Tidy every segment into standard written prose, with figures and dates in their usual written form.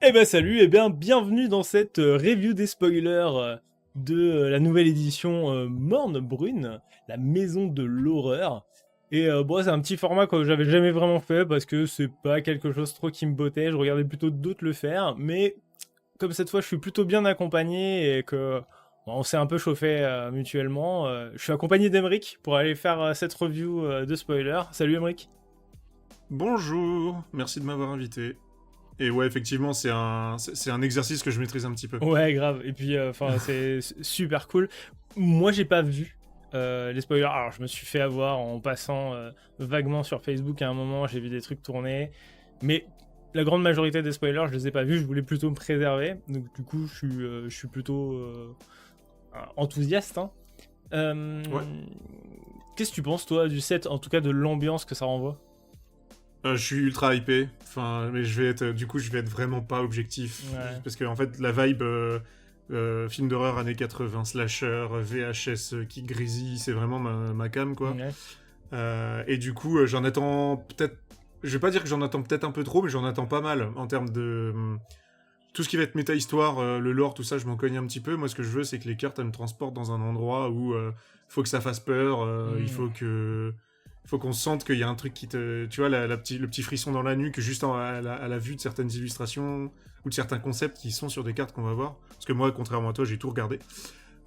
Eh ben salut, et bien bienvenue dans cette review des spoilers de la nouvelle édition Morne Brune, la maison de l'horreur. Et bon, c'est un petit format que j'avais jamais vraiment fait parce que c'est pas quelque chose trop qui me bottait, je regardais plutôt d'autres le faire, mais comme cette fois je suis plutôt bien accompagné et que bon, on s'est un peu chauffé mutuellement, je suis accompagné d'Emeric pour aller faire cette review de spoilers. Salut Emeric. Bonjour, merci de m'avoir invité. Et ouais, effectivement, c'est un exercice que je maîtrise un petit peu. Ouais, grave. Et puis, enfin, c'est super cool. Moi, j'ai pas vu les spoilers. Alors, je me suis fait avoir en passant vaguement sur Facebook à un moment. J'ai vu des trucs tourner, mais la grande majorité des spoilers, je les ai pas vus. Je voulais plutôt me préserver. Donc, du coup, je suis plutôt enthousiaste. Hein. Euh, Ouais. Qu'est-ce que tu penses, toi, du set, en tout cas de l'ambiance que ça renvoie? Je suis ultra hypé. Enfin, mais je vais être vraiment pas objectif. Ouais. Parce que, en fait, la vibe film d'horreur années 80, slasher, VHS qui grésille, c'est vraiment ma cam, quoi. Ouais. Et du coup, j'en attends peut-être. Je vais pas dire que j'en attends peut-être un peu trop, mais j'en attends pas mal en termes de. Tout ce qui va être méta-histoire, le lore, tout ça, je m'en cogne un petit peu. Moi, ce que je veux, c'est que les cartes, elles me transportent dans un endroit où il faut que ça fasse peur, il faut qu'on sente qu'il y a un truc qui te... Tu vois, le petit frisson dans la nuque, juste à la vue de certaines illustrations ou de certains concepts qui sont sur des cartes qu'on va voir. Parce que moi, contrairement à toi, j'ai tout regardé.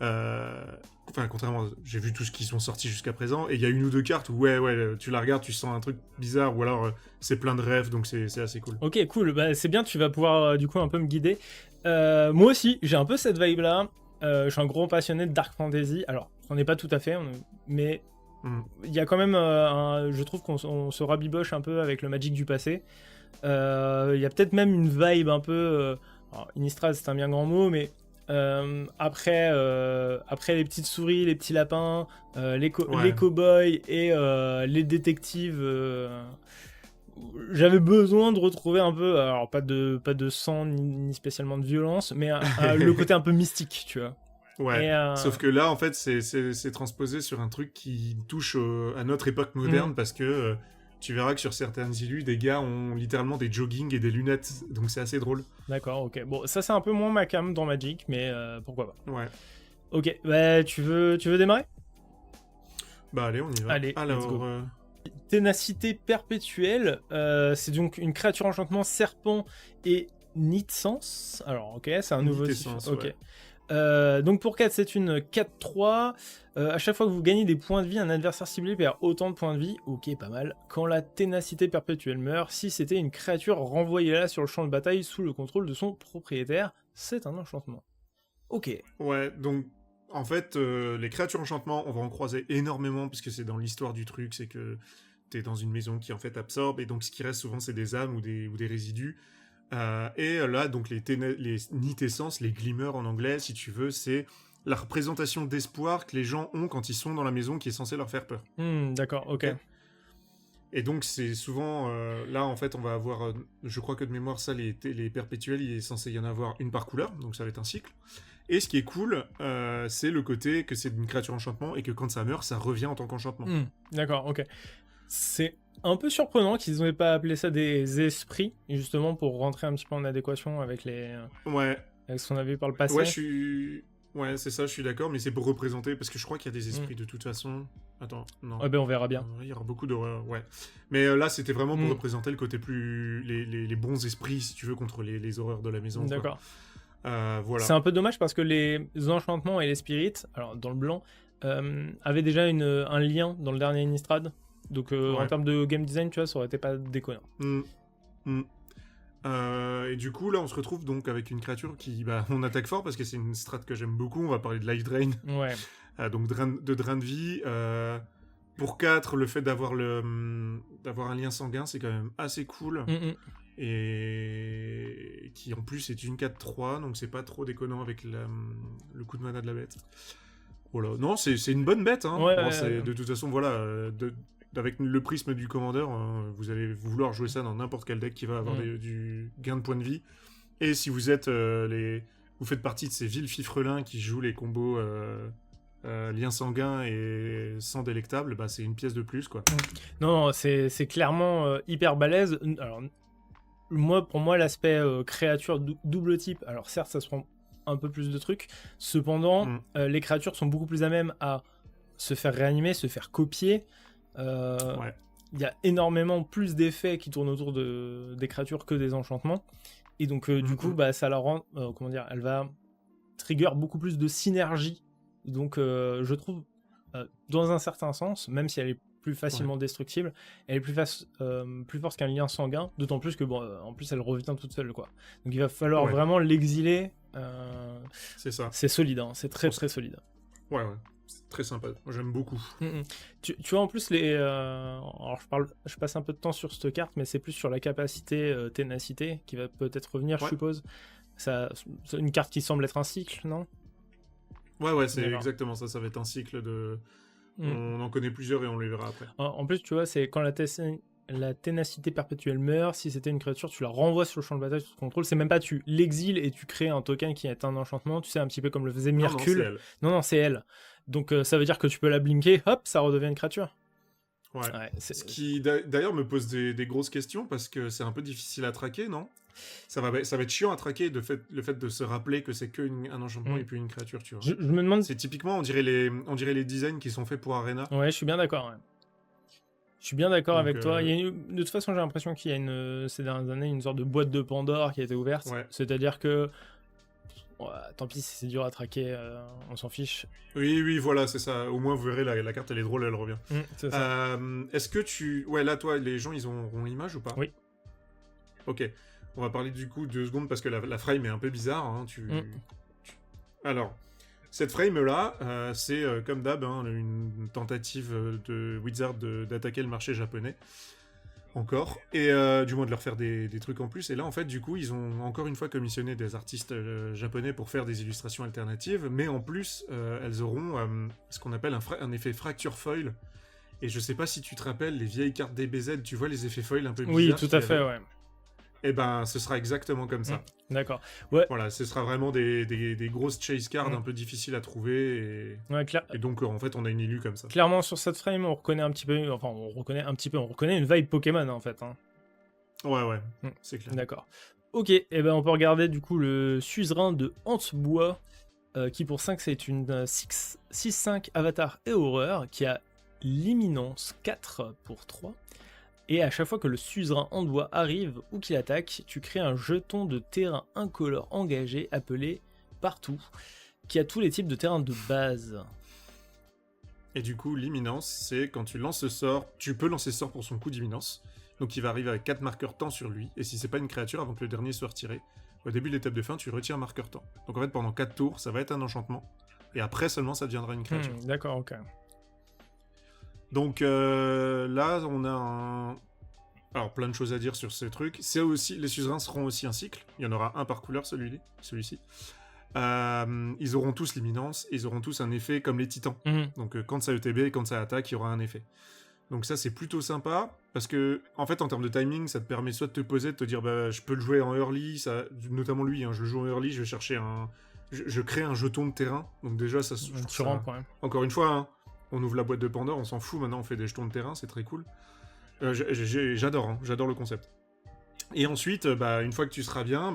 Euh, Enfin, contrairement, j'ai vu tout ce qui sont sortis jusqu'à présent, et il y a une ou deux cartes où, ouais, tu la regardes, tu sens un truc bizarre, ou alors c'est plein de rêves, donc c'est assez cool. Ok, cool. Bah, c'est bien, tu vas pouvoir du coup un peu me guider. Moi aussi, j'ai un peu cette vibe-là. Je suis un gros passionné de Dark Fantasy. Alors, on n'est pas tout à fait, mais Mm. il y a quand même, je trouve qu'on se rabiboche un peu avec le Magic du passé. Il y a peut-être même une vibe un peu... alors, Innistrad, c'est un bien grand mot, mais après les petites souris, les petits lapins, les Ouais. cow-boys et les détectives... j'avais besoin de retrouver un peu, alors pas de sang ni spécialement de violence, mais le côté un peu mystique, tu vois. Ouais. Et Sauf que là, en fait, c'est transposé sur un truc qui touche à notre époque mhm, moderne parce que tu verras que sur certaines illus, des gars ont littéralement des jogging et des lunettes. Donc c'est assez drôle. d'accord, ok. Bon, ça c'est un peu moins ma cam dans Magic, mais pourquoi pas. Ouais. Ok, bah tu veux démarrer? Bah allez, on y va. Allez, let's Alors, go. Ténacité perpétuelle, c'est donc une créature enchantement serpent et nid de sens. Alors, ok, c'est un ni nouveau tes type. sens, Ok. ouais. Donc pour 4, c'est une 4-3. À chaque fois que vous gagnez des points de vie, un adversaire ciblé perd autant de points de vie. Ok, pas mal. Quand la ténacité perpétuelle meurt, si c'était une créature, renvoyée-la sur le champ de bataille sous le contrôle de son propriétaire. C'est un enchantement. Ok. Ouais, donc en fait, les créatures enchantement, on va en croiser énormément puisque c'est dans l'histoire du truc, c'est que t'es dans une maison qui en fait absorbe et donc ce qui reste souvent c'est des âmes ou des résidus. Là, donc les nitessences, les glimmers en anglais, si tu veux, c'est la représentation d'espoir que les gens ont quand ils sont dans la maison qui est censée leur faire peur. D'accord, ok. Ok. Et donc c'est souvent là en fait on va avoir, je crois que de mémoire ça les perpétuels il est censé y en avoir une par couleur, donc ça va être un cycle. Et ce qui est cool, c'est le côté que c'est une créature enchantement et que quand ça meurt ça revient en tant qu'enchantement. D'accord, ok. C'est un peu surprenant qu'ils n'aient pas appelé ça des esprits, justement pour rentrer un petit peu en adéquation avec Ouais, avec ce qu'on a vu par le ouais, passé. ouais, c'est ça, je suis d'accord, mais c'est pour représenter, parce que je crois qu'il y a des Hmm. esprits de toute façon. Attends, non. Ouais, ben on verra bien. Il y aura beaucoup d'horreur, ouais. Mais là, c'était vraiment pour Hmm. représenter le côté plus... les bons esprits, si tu veux, contre les horreurs de la maison, quoi. D'accord. C'est Voilà. un peu dommage parce que les enchantements et les spirits, alors dans le blanc, avaient déjà un lien dans le dernier Innistrad. Donc en Ouais. termes de game design, tu vois, ça aurait été pas déconnant. Mm, mm. Et du coup, là, on se retrouve donc avec une créature qui... Bah, on attaque fort, parce que c'est une strat que j'aime beaucoup. On va parler de Life Drain. Ouais. Donc, de drain de vie. Pour 4, le fait d'avoir un lien sanguin, c'est quand même assez cool. Hmm, hmm. Et qui en plus est une 4-3, donc c'est pas trop déconnant avec le coup de mana de la bête. Voilà. Non, c'est une bonne bête, hein. Ouais, Bon, de toute façon, voilà, avec le prisme du commandeur, vous allez vouloir jouer ça dans n'importe quel deck qui va avoir hmm. du gain de points de vie. Et si vous êtes vous faites partie de ces villes fifrelins qui jouent les combos lien sanguin et sang délectable, bah c'est une pièce de plus, quoi. Non, non, c'est clairement hyper balèze. Alors, pour moi, l'aspect créature double type, alors certes, ça se prend un peu plus de trucs, cependant, les créatures sont beaucoup plus à même à se faire réanimer, se faire copier. Il y a énormément plus d'effets qui tournent autour des créatures que des enchantements. Et donc, du coup, ça la rend, elle va trigger beaucoup plus de synergie. Donc, je trouve, dans un certain sens, même si elle est plus facilement destructible, elle est plus forte qu'un lien sanguin, d'autant plus que, en plus, elle revient toute seule, quoi. Donc, il va falloir vraiment l'exiler. C'est ça. C'est solide, hein, c'est très, très solide. Ouais. C'est très sympa. Moi, j'aime beaucoup. Tu vois, en plus, alors je passe un peu de temps sur cette carte, mais c'est plus sur la capacité ténacité qui va peut-être revenir, je suppose. C'est une carte qui semble être un cycle, non ? Ouais, c'est exactement ça. Ça va être un cycle de... On en connaît plusieurs et on les verra après. En plus, tu vois, c'est quand la ténacité perpétuelle meurt, si c'était une créature, tu la renvoies sur le champ de bataille sous contrôle. C'est même pas tu l'exiles et tu crées un token qui est un enchantement, tu sais, un petit peu comme le faisait Myrkul. Non, c'est elle. Donc ça veut dire que tu peux la blinker, hop, ça redevient une créature. Ouais. Ce qui d'ailleurs me pose des grosses questions parce que c'est un peu difficile à traquer, non ? Ça va être chiant à traquer le fait de se rappeler que c'est un enchantement et puis une créature, tu vois. Je me demande... C'est typiquement, on dirait les designs qui sont faits pour Arena. Ouais, je suis bien d'accord. Ouais. Je suis bien d'accord avec toi. De toute façon, j'ai l'impression qu'il y a ces dernières années une sorte de boîte de Pandore qui a été ouverte. Ouais. C'est-à-dire que tant pis si c'est dur à traquer, on s'en fiche. Oui, voilà, c'est ça. Au moins, vous verrez, la carte, elle est drôle, elle revient. C'est ça. Est-ce que tu... Ouais, là, toi, les gens, ils auront l'image ou pas ? Oui. Ok. On va parler du coup 2 secondes parce que la frame est un peu bizarre. Hein, Alors, cette frame-là, c'est comme d'hab, une tentative de Wizard d'attaquer le marché japonais. Encore. Et du moins de leur faire des trucs en plus. Et là, en fait, du coup, ils ont encore une fois commissionné des artistes japonais pour faire des illustrations alternatives. Mais en plus, elles auront ce qu'on appelle un effet fracture foil. Et je sais pas si tu te rappelles, les vieilles cartes DBZ, tu vois les effets foil un peu bizarres. Oui, tout à fait, ouais. Et ben, ce sera exactement comme ça. D'accord. Ouais. Voilà, ce sera vraiment des grosses chase cards un peu difficiles à trouver. Et donc, en fait, on a une illu comme ça. Clairement, sur cette frame, on reconnaît une vibe Pokémon, en fait. Hein. Ouais, c'est clair. D'accord. Ok, et ben on peut regarder du coup le suzerain de Hantebois, qui pour 5, c'est une 6-5 avatar et horreur, qui a l'imminence 4 pour 3. Et à chaque fois que le suzerain en bois arrive ou qu'il attaque, tu crées un jeton de terrain incolore engagé appelé Partout, qui a tous les types de terrains de base. Et du coup, l'imminence, c'est quand tu lances ce sort, tu peux lancer ce sort pour son coup d'imminence. Donc il va arriver avec 4 marqueurs temps sur lui, et si c'est pas une créature, avant que le dernier soit retiré, au début de l'étape de fin, tu retires un marqueur temps. Donc en fait, pendant 4 tours, ça va être un enchantement, et après seulement ça deviendra une créature. D'accord, ok. Donc là, on a alors plein de choses à dire sur ce truc. C'est aussi, les suzerains seront aussi un cycle. Il y en aura un par couleur, celui-ci. Ils auront tous l'imminence, et ils auront tous un effet comme les titans. Donc quand ça ETB et quand ça attaque, il y aura un effet. Donc ça, c'est plutôt sympa, parce que, en fait, en termes de timing, ça te permet soit de te poser, de te dire, bah, je peux le jouer en early, ça, notamment lui, je le joue en early, je vais chercher je crée un jeton de terrain. Donc déjà, ça... Encore une fois, on ouvre la boîte de Pandore, on s'en fout, maintenant on fait des jetons de terrain, c'est très cool. J'adore le concept. Et ensuite, une fois que tu seras bien,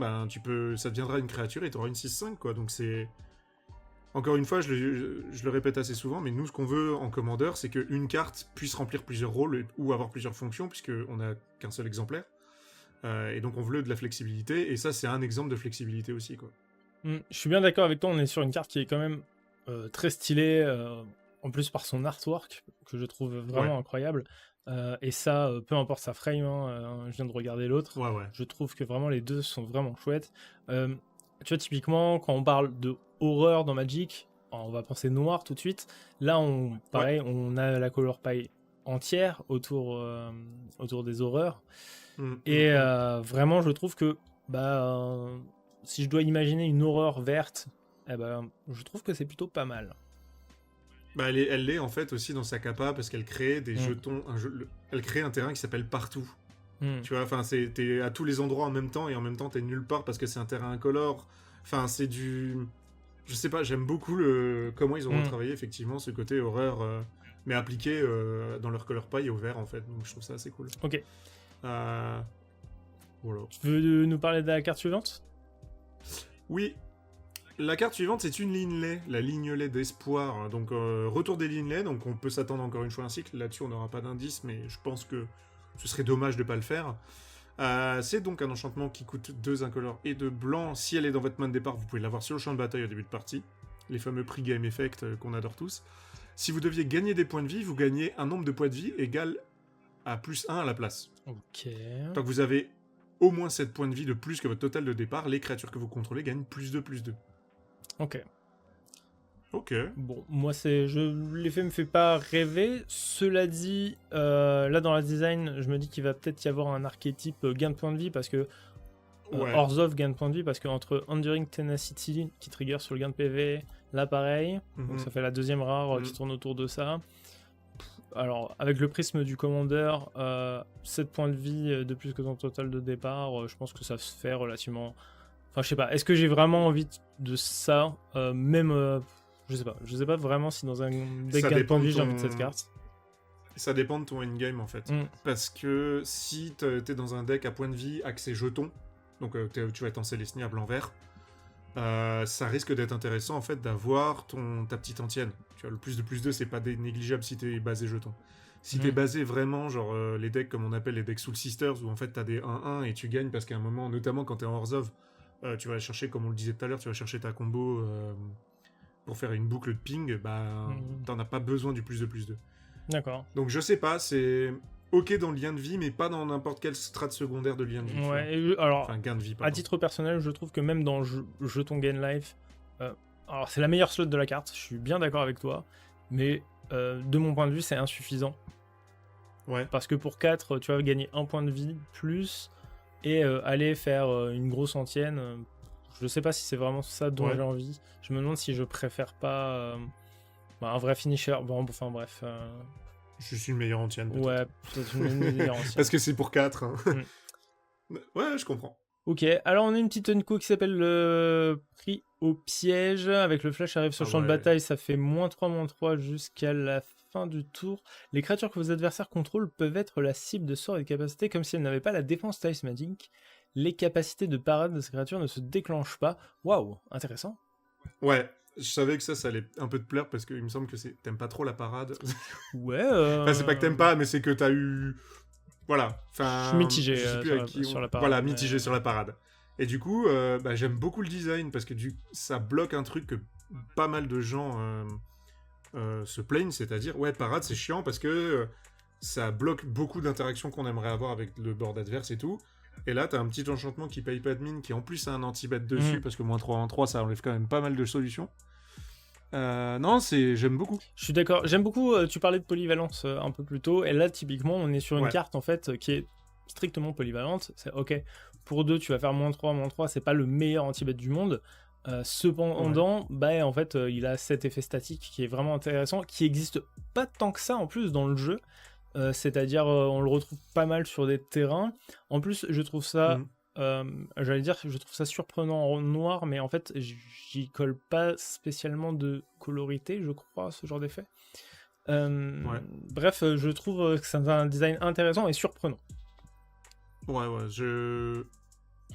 ça deviendra une créature et tu auras une 6-5, quoi. Donc c'est... Encore une fois, je le répète assez souvent, mais nous, ce qu'on veut en commandeur, c'est qu'une carte puisse remplir plusieurs rôles ou avoir plusieurs fonctions, puisqu'on n'a qu'un seul exemplaire. Et donc on veut de la flexibilité, et ça, c'est un exemple de flexibilité aussi, quoi. Je suis bien d'accord avec toi, on est sur une carte qui est quand même très stylée, en plus par son artwork, que je trouve vraiment incroyable. Et ça, peu importe sa frame, je viens de regarder l'autre, je trouve que vraiment les deux sont vraiment chouettes. Tu vois, typiquement, quand on parle de horreur dans Magic, on va penser noir tout de suite. Là, on a la color pie entière autour des horreurs. Et vraiment, je trouve que si je dois imaginer une horreur verte, je trouve que c'est plutôt pas mal. Elle l'est en fait aussi dans sa capa parce qu'elle crée des jetons, elle crée un terrain qui s'appelle Partout. Tu vois, enfin, t'es à tous les endroits en même temps et en même temps t'es nulle part parce que c'est un terrain incolore. Enfin, c'est du... Je sais pas, j'aime beaucoup comment ils ont retravaillé effectivement ce côté horreur, mais appliqué dans leur color pie au vert en fait. Donc je trouve ça assez cool. Ok. Voilà. Tu veux nous parler de la carte suivante? Oui, la carte suivante, c'est une ligne lait, la ligne lait d'espoir. Donc, retour des lignes lait, donc on peut s'attendre encore une fois à un cycle. Là-dessus, on n'aura pas d'indice, mais je pense que ce serait dommage de ne pas le faire. C'est donc un enchantement qui coûte 2 incolores et 2 blancs. Si elle est dans votre main de départ, vous pouvez l'avoir sur le champ de bataille au début de partie. Les fameux pre-game effects qu'on adore tous. Si vous deviez gagner des points de vie, vous gagnez un nombre de points de vie égal à plus 1 à la place. Ok. Tant que vous avez au moins 7 points de vie de plus que votre total de départ, les créatures que vous contrôlez gagnent plus 2, plus 2. Ok. Ok. Bon, moi, l'effet me fait pas rêver. Cela dit, là, dans la design, je me dis qu'il va peut-être y avoir un archétype gain de points de vie, parce que Ouais. Orzhov gain de points de vie, parce que entre Enduring Tenacity, qui trigger sur le gain de PV, là, pareil, donc ça fait la deuxième rare qui tourne autour de ça. Alors, avec le prisme du commandeur, 7 points de vie de plus que ton total de départ, je pense que ça se fait relativement... Enfin, je sais pas, est-ce que j'ai vraiment envie de ça, même... je sais pas vraiment si dans un deck Ça gain de dépend points de vie, de j'ai envie de ton- cette carte. Ça dépend de ton endgame en fait. Parce que si t'es dans un deck à point de vie axé jetons, donc tu vas être en Célestia blanc-vert, ça risque d'être intéressant en fait d'avoir ta petite antienne. Tu vois, le plus de plus 2, c'est pas négligeable si t'es basé jeton. Si t'es basé vraiment, genre les decks comme on appelle les decks Soul Sisters, où en fait t'as des 1-1 et tu gagnes parce qu'à un moment, notamment quand t'es en Orzhov, tu vas chercher, comme on le disait tout à l'heure, tu vas chercher ta combo pour faire une boucle de ping, t'en as pas besoin du plus de plus 2. D'accord. Donc je sais pas, c'est ok dans le lien de vie, mais pas dans n'importe quelle strate secondaire de lien de vie. Ouais, alors, enfin, gain de vie, à pardon. titre personnel, je trouve que même dans Jeton Gain Life, alors c'est la meilleure slot de la carte, je suis bien d'accord avec toi, mais de mon point de vue, c'est insuffisant. Ouais. Parce que pour 4, tu vas gagner un point de vie plus et aller faire une grosse antienne. Je sais pas si c'est vraiment ça dont j'ai envie. Je me demande si je préfère pas un vrai finisher. Bon, enfin bref. Je suis une meilleure antienne. Peut-être. Ouais, peut-être une meilleure antienne. Parce que c'est pour 4. Hein. Ouais, je comprends. Ok, alors on a une petite unco qui s'appelle le prix au piège. Avec le flash arrive sur le champ de bataille, ça fait -3/-3 jusqu'à la fin du tour. Les créatures que vos adversaires contrôlent peuvent être la cible de sorts et de capacités comme si elles n'avaient pas la défense talismanique. Les capacités de parade de ces créatures ne se déclenchent pas. Waouh, intéressant. Ouais, je savais que ça allait un peu te plaire parce qu'il me semble que t'aimes pas trop la parade. Ouais. Enfin, c'est pas que t'aimes pas, mais c'est que t'as eu. Voilà. Enfin, je suis mitigé sur la parade. Voilà, mitigé sur la parade. Et du coup, j'aime beaucoup le design parce que ça bloque un truc que pas mal de gens se plaignent, c'est-à-dire, ouais, parade c'est chiant parce que ça bloque beaucoup d'interactions qu'on aimerait avoir avec le board adverse et tout. Et là, t'as un petit enchantement qui paye pas de mine, qui en plus a un anti-bet dessus, parce que -3/-3, ça enlève quand même pas mal de solutions. Non, j'aime beaucoup. Je suis d'accord. J'aime beaucoup. Tu parlais de polyvalence un peu plus tôt, et là, typiquement, on est sur une carte en fait qui est strictement polyvalente. C'est ok. Pour 2, tu vas faire -3/-3. C'est pas le meilleur anti-bet du monde. Cependant, en fait, il a cet effet statique qui est vraiment intéressant, qui existe pas tant que ça en plus dans le jeu. C'est-à-dire, on le retrouve pas mal sur des terrains. En plus, je trouve ça. J'allais dire que je trouve ça surprenant en noir, mais en fait j'y colle pas spécialement de colorité, je crois, ce genre d'effet. Bref, je trouve que c'est un design intéressant et surprenant. Ouais,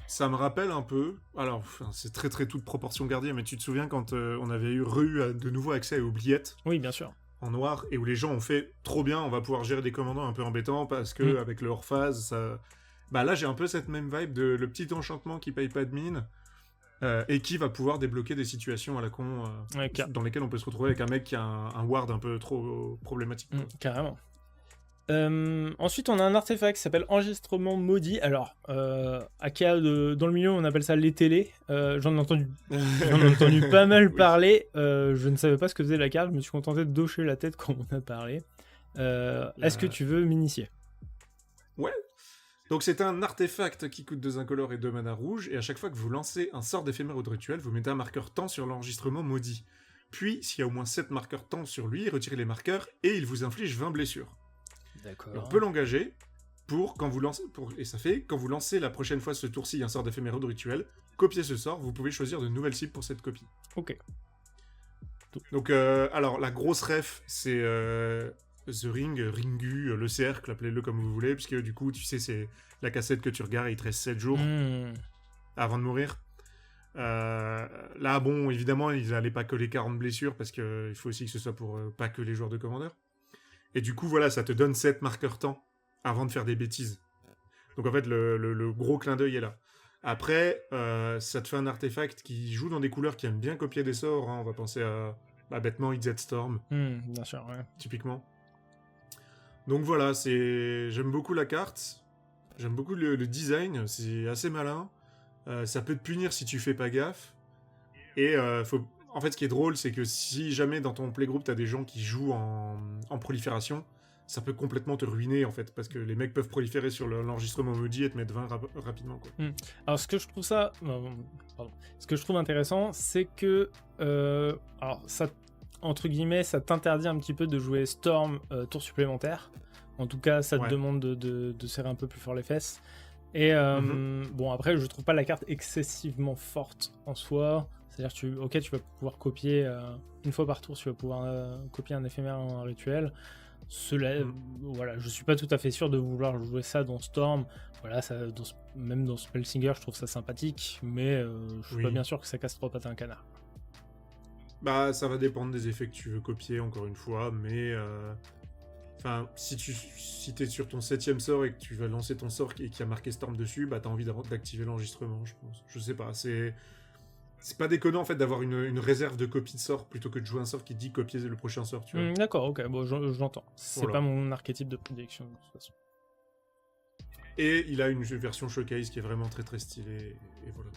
ça me rappelle un peu, alors c'est très très toute proportion gardée, mais tu te souviens quand on avait eu de nouveau accès à Oubliette? Oui, bien sûr. En noir, et où les gens ont fait trop bien, on va pouvoir gérer des commandants un peu embêtants parce que avec leur phase, ça... Bah là, j'ai un peu cette même vibe de le petit enchantement qui paye pas de mine et qui va pouvoir débloquer des situations à la con dans lesquelles on peut se retrouver avec un mec qui a un ward un peu trop problématique. Carrément. Ensuite, on a un artefact qui s'appelle Enregistrement Maudit. Alors, aka dans le milieu, on appelle ça les télés. J'en ai entendu pas mal parler. Je ne savais pas ce que faisait la carte. Je me suis contenté de docher la tête quand on a parlé. Est-ce que tu veux m'initier? Ouais. Donc c'est un artefact qui coûte 2 incolores et 2 mana rouges, et à chaque fois que vous lancez un sort d'éphémère ou de rituel, vous mettez un marqueur temps sur l'enregistrement maudit. Puis, s'il y a au moins 7 marqueurs temps sur lui, retirez les marqueurs, et il vous inflige 20 blessures. D'accord. Et on peut l'engager quand vous lancez... et ça fait, quand vous lancez la prochaine fois ce tour-ci un sort d'éphémère ou de rituel, copiez ce sort, vous pouvez choisir de nouvelles cibles pour cette copie. Ok. Donc, alors, la grosse ref, c'est The Ring, Ringu, le cercle, appelez-le comme vous voulez, puisque du coup, tu sais, c'est la cassette que tu regardes et il te reste 7 jours avant de mourir. Là, bon, évidemment, ils n'allaient pas que les 40 blessures, parce qu'il faut aussi que ce soit pour pas que les joueurs de Commander. Et du coup, voilà, ça te donne 7 marqueurs temps avant de faire des bêtises. Donc en fait, le gros clin d'œil est là. Après, ça te fait un artefact qui joue dans des couleurs qui aiment bien copier des sorts. Hein. On va penser à, bêtement, Izzet Storm, Bien sûr, ouais. typiquement. Donc voilà, j'aime beaucoup la carte. J'aime beaucoup le design. C'est assez malin. Ça peut te punir si tu fais pas gaffe. Et en fait, ce qui est drôle, c'est que si jamais dans ton playgroup, t'as des gens qui jouent en prolifération, ça peut complètement te ruiner, en fait, parce que les mecs peuvent proliférer sur l'enregistrement maudit et te mettre 20 rapidement, quoi. Alors, ce que je trouve ce que je trouve intéressant, c'est que, alors, ça, entre guillemets, ça t'interdit un petit peu de jouer Storm tour supplémentaire. En tout cas, ça te demande de serrer un peu plus fort les fesses. Et bon, après, je trouve pas la carte excessivement forte en soi. C'est-à-dire, tu vas pouvoir copier, une fois par tour, tu vas pouvoir copier un éphémère ou un rituel. Voilà, je suis pas tout à fait sûr de vouloir jouer ça dans Storm. Voilà, même dans Spellsinger, je trouve ça sympathique, mais je suis pas bien sûr que ça casse 3 pattes à un canard. Bah, ça va dépendre des effets que tu veux copier, encore une fois, mais... Enfin, si t'es sur ton 7ème sort et que tu vas lancer ton sort et qu'il y a marqué Storm dessus, bah t'as envie d'activer l'enregistrement, je pense. Je sais pas, c'est pas déconnant en fait d'avoir une réserve de copie de sort plutôt que de jouer un sort qui dit copier le prochain sort, tu vois. D'accord, ok, bon, j'entends. C'est pas mon archétype de prédiction de toute façon. Et il a une version showcase qui est vraiment très très stylée, et voilà.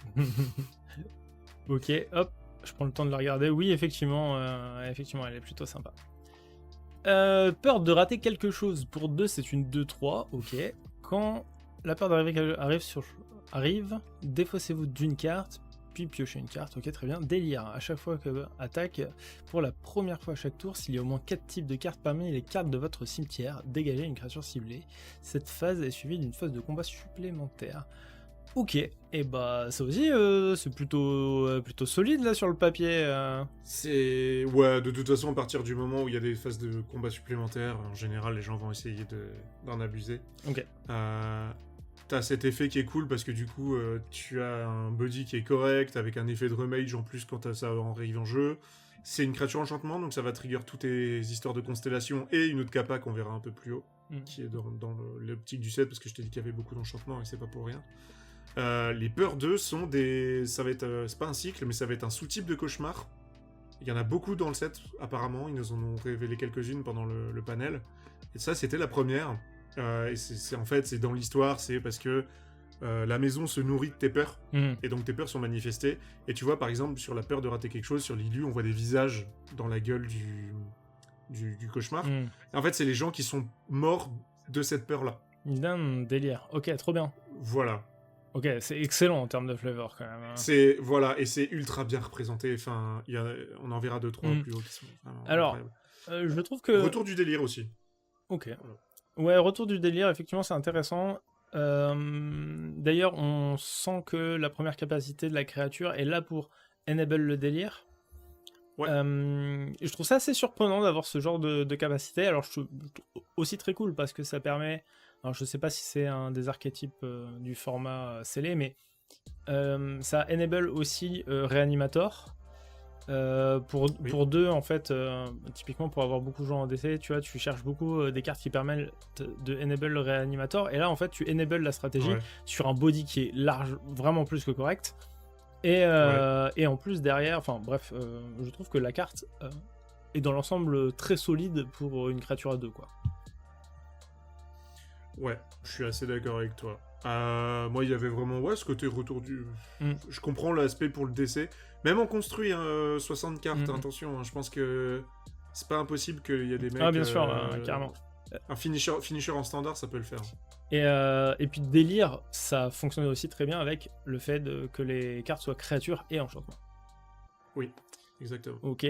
Ok, hop, je prends le temps de la regarder. Oui, effectivement, elle est plutôt sympa. Peur de rater quelque chose. Pour 2, c'est une 2-3, ok. Quand la peur d'arriver arrive, défaussez-vous d'une carte, puis piochez une carte, ok, très bien. Délire, à chaque fois que attaque, pour la première fois à chaque tour, s'il y a au moins 4 types de cartes parmi les cartes de votre cimetière, dégagez une créature ciblée. Cette phase est suivie d'une phase de combat supplémentaire. Ok, et bah ça aussi c'est plutôt solide là sur le papier. Ouais, de toute façon à partir du moment où il y a des phases de combat supplémentaires, en général les gens vont essayer d'en abuser. Ok. T'as cet effet qui est cool parce que du coup tu as un body qui est correct avec un effet de remage en plus quand ça arrive en jeu. C'est une créature enchantement donc ça va trigger toutes tes histoires de constellation et une autre capa qu'on verra un peu plus haut qui est dans l'optique du set parce que je t'ai dit qu'il y avait beaucoup d'enchantements et c'est pas pour rien. Les peurs 2 sont ça va être, c'est pas un cycle, mais ça va être un sous-type de cauchemar. Il y en a beaucoup dans le set, apparemment. Ils nous en ont révélé quelques-unes pendant le panel. Et ça, c'était la première. Et c'est dans l'histoire, c'est parce que la maison se nourrit de tes peurs. Et donc tes peurs sont manifestées. Et tu vois, par exemple, sur la peur de rater quelque chose, sur l'illu, on voit des visages dans la gueule du cauchemar. Et en fait, c'est les gens qui sont morts de cette peur-là. Délire. Ok, trop bien. Voilà. Ok, c'est excellent en termes de flavor quand même. Voilà, et c'est ultra bien représenté. Enfin, on en verra 2-3 plus haut qui sont vraiment alors, je trouve que... Retour du délire aussi. Ok. Voilà. Ouais, retour du délire, effectivement, c'est intéressant. D'ailleurs, on sent que la première capacité de la créature est là pour enable le délire. Ouais. Je trouve ça assez surprenant d'avoir ce genre de capacité. Alors, je trouve aussi très cool parce que ça permet... Alors, je sais pas si c'est un des archétypes du format scellé, mais ça enable aussi Reanimator. Pour 2, en fait, typiquement pour avoir beaucoup joué en DC, tu vois, tu cherches beaucoup des cartes qui permettent de enable le Reanimator. Et là, en fait, tu enable la stratégie sur un body qui est large, vraiment plus que correct. Et en plus, derrière, enfin bref, je trouve que la carte est dans l'ensemble très solide pour une créature à 2, quoi. Ouais, je suis assez d'accord avec toi. Moi, il y avait vraiment ce côté retour du... Je comprends l'aspect pour le DC. Même en construit 60 cartes, attention, je pense que c'est pas impossible qu'il y ait des mecs... Ah, bien sûr, carrément. Un finisher en standard, ça peut le faire. Et puis délire, ça fonctionne aussi très bien avec le fait que les cartes soient créatures et enchantements. Oui, exactement. Ok.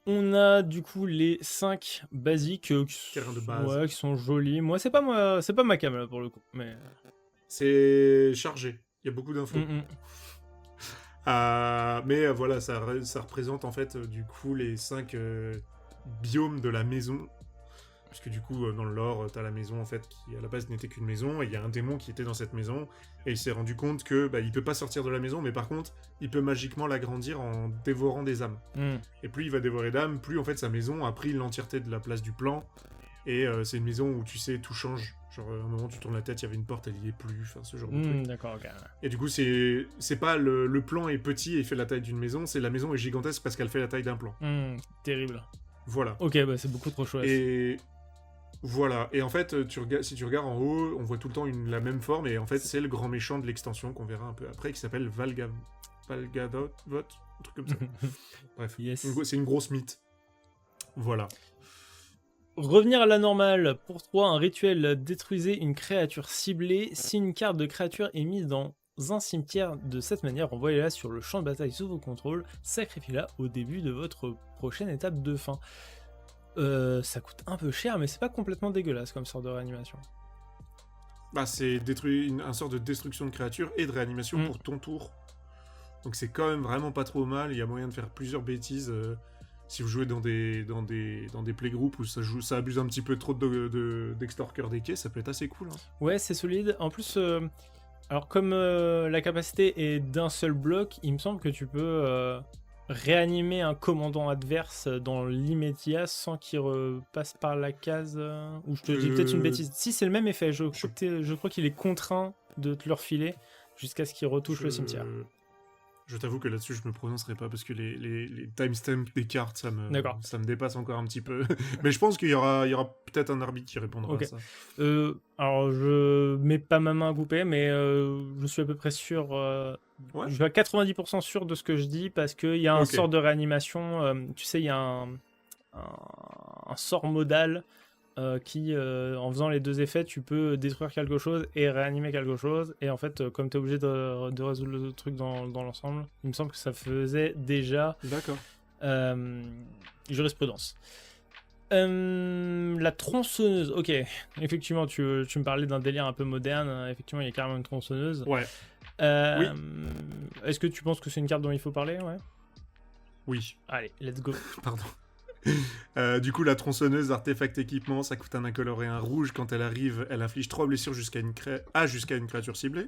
On a du coup les 5 basiques qui sont jolis. Moi, c'est pas ma cam là pour le coup. Mais... C'est chargé. Il y a beaucoup d'infos. Mais voilà, ça représente en fait du coup les 5 biomes de la maison. Parce que du coup, dans le lore, t'as la maison en fait qui à la base n'était qu'une maison, et il y a un démon qui était dans cette maison, et il s'est rendu compte que il peut pas sortir de la maison, mais par contre, il peut magiquement l'agrandir en dévorant des âmes. Et plus il va dévorer d'âmes, plus en fait sa maison a pris l'entièreté de la place du plan, et c'est une maison où tu sais, tout change. Genre, à un moment, tu tournes la tête, il y avait une porte, elle y est plus, enfin, ce genre de truc. D'accord, ok. Et du coup, c'est pas le plan est petit et il fait la taille d'une maison, c'est la maison est gigantesque parce qu'elle fait la taille d'un plan. Terrible. Voilà. Ok, bah c'est beaucoup trop chouette. Et voilà. Et en fait, si tu regardes en haut, on voit tout le temps la même forme, et en fait, c'est le grand méchant de l'extension qu'on verra un peu après, qui s'appelle Valgadot, un truc comme ça. Bref, Yes. c'est une grosse mythe. Voilà. Revenir à la normale. Pour 3, un rituel détruisez une créature ciblée. Si une carte de créature est mise dans un cimetière de cette manière, envoyez-la sur le champ de bataille sous vos contrôles. Sacrifiez-la au début de votre prochaine étape de fin. Ça coûte un peu cher, mais c'est pas complètement dégueulasse comme sorte de réanimation. C'est un sort de destruction de créature et de réanimation pour ton tour. Donc c'est quand même vraiment pas trop mal. Il y a moyen de faire plusieurs bêtises. Si vous jouez dans des playgroups où ça abuse un petit peu trop d'extorqueurs des quais, ça peut être assez cool. Hein. Ouais, c'est solide. En plus, alors comme la capacité est d'un seul bloc, il me semble que tu peux réanimer un commandant adverse dans l'immédiat sans qu'il repasse par la case. Ou je te dis peut-être une bêtise. Si, c'est le même effet. Je crois qu'il est contraint de te le refiler jusqu'à ce qu'il retouche le cimetière. Je t'avoue que là-dessus, je me prononcerai pas parce que les timestamps des cartes, ça me dépasse encore un petit peu. Mais je pense qu'il y aura peut-être un arbitre qui répondra à ça. Alors, je mets pas ma main à couper, mais je suis à peu près sûr. Je suis à 90% sûr de ce que je dis parce qu'il y a un sort de réanimation. Tu sais, il y a un sort modal. Qui, en faisant les deux effets, tu peux détruire quelque chose et réanimer quelque chose. Et en fait, comme tu es obligé de résoudre le truc dans l'ensemble, il me semble que ça faisait déjà jurisprudence. La tronçonneuse, ok. Effectivement, tu me parlais d'un délire un peu moderne. Effectivement, il y a carrément une tronçonneuse. Ouais. Oui. Est-ce que tu penses que c'est une carte dont il faut parler? Ouais. Oui. Allez, let's go. Pardon. Du coup, la tronçonneuse, artefact équipement, ça coûte un incolore et un rouge. Quand elle arrive, elle inflige 3 blessures jusqu'à une créature ciblée.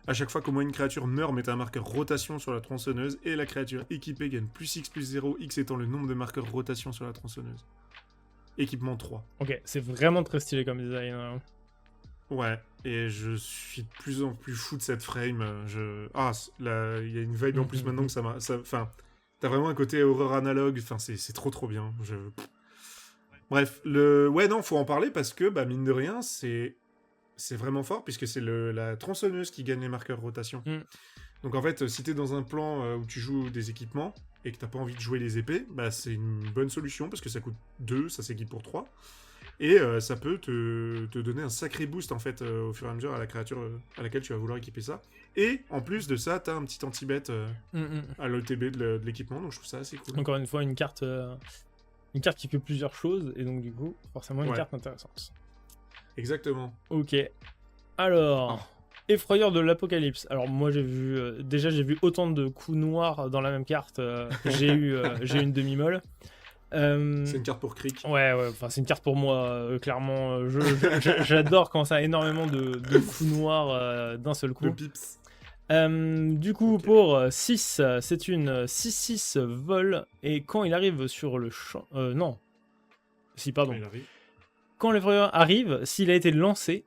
À chaque fois qu'au moins une créature meurt, mettez un marqueur rotation sur la tronçonneuse, et la créature équipée gagne plus X plus 0, X étant le nombre de marqueurs rotation sur la tronçonneuse. Équipement 3. Ok, c'est vraiment très stylé comme design. Hein. Ouais, et je suis de plus en plus fou de cette frame. Il y a une vibe en plus maintenant que ça m'a... T'as vraiment un côté horreur analogue, enfin c'est trop bien. Bref, faut en parler parce que, mine de rien, c'est vraiment fort puisque c'est la tronçonneuse qui gagne les marqueurs rotation. Donc en fait, si t'es dans un plan où tu joues des équipements et que t'as pas envie de jouer les épées, c'est une bonne solution parce que ça coûte 2, ça s'équipe pour 3. Et ça peut te donner un sacré boost en fait au fur et à mesure à la créature à laquelle tu vas vouloir équiper ça. Et en plus de ça, t'as un petit anti-bet à l'OTB de l'équipement, donc je trouve ça assez cool. Encore une fois, une carte qui fait plusieurs choses, et donc du coup, forcément une carte intéressante. Exactement. Ok. Alors, Effrayeur de l'Apocalypse. Alors moi j'ai vu autant de coups noirs dans la même carte. J'ai eu une demi-molle. C'est une carte pour Crick. Ouais, enfin c'est une carte pour moi, clairement. J'adore quand ça a énormément de coups noirs d'un seul coup. De pips. Du coup, pour 6, c'est une 6-6 vol, et quand il arrive sur le champ... non. Si, pardon. Quand l'effrayeur arrive, s'il a été lancé,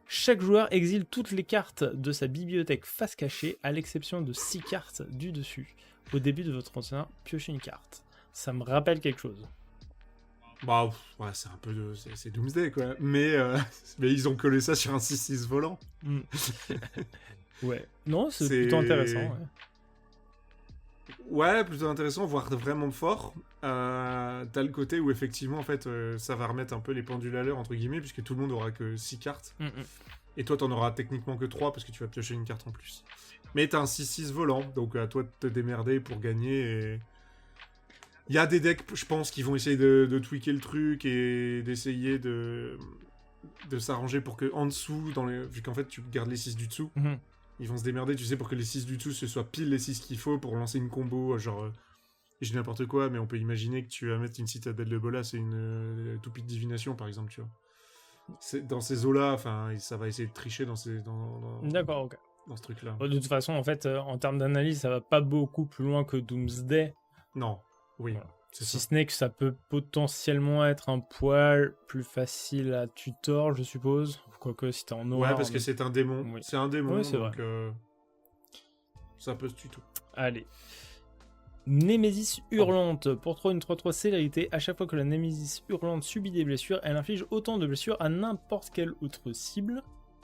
chaque joueur exile toutes les cartes de sa bibliothèque face cachée, à l'exception de 6 cartes du dessus. Au début de votre ancien, piochez une carte. Ça me rappelle quelque chose. C'est un peu c'est Doomsday, quoi. Mais ils ont collé ça sur un 6-6 volant. Ouais. Non, c'est plutôt intéressant. Ouais, plutôt intéressant, voire vraiment fort. T'as le côté où, effectivement, en fait, ça va remettre un peu les pendules à l'heure, entre guillemets, puisque tout le monde aura que 6 cartes. Et toi, t'en auras techniquement que 3, parce que tu vas piocher une carte en plus. Mais t'as un 6-6 volant, donc à toi de te démerder pour gagner, et... Il y a des decks, je pense, qui vont essayer de tweaker le truc et d'essayer de s'arranger pour que en dessous, vu qu'en fait tu gardes les 6 du dessous, ils vont se démerder, tu sais, pour que les 6 du dessous ce soit pile les 6 qu'il faut pour lancer une combo, genre je dis n'importe quoi, mais on peut imaginer que tu vas mettre une citadelle de Bolas et une toupie de divination, par exemple, tu vois. Dans ces eaux-là, enfin, ça va essayer de tricher dans D'accord, ok. ce truc-là. De toute façon, en fait, en termes d'analyse, ça va pas beaucoup plus loin que Doomsday. Non, oui, Voilà. c'est Si ça. ce n'est que ça peut potentiellement être un poil plus facile à tutor, je suppose. Quoique, si t'es en noir... Ouais, parce que c'est un démon. Oui. C'est un démon, Oui, c'est donc ça peut se tuto. Allez. Némésis hurlante. Pour 3 une 3-3 célérité, à chaque fois que la Némésis hurlante subit des blessures, elle inflige autant de blessures à n'importe quelle autre cible.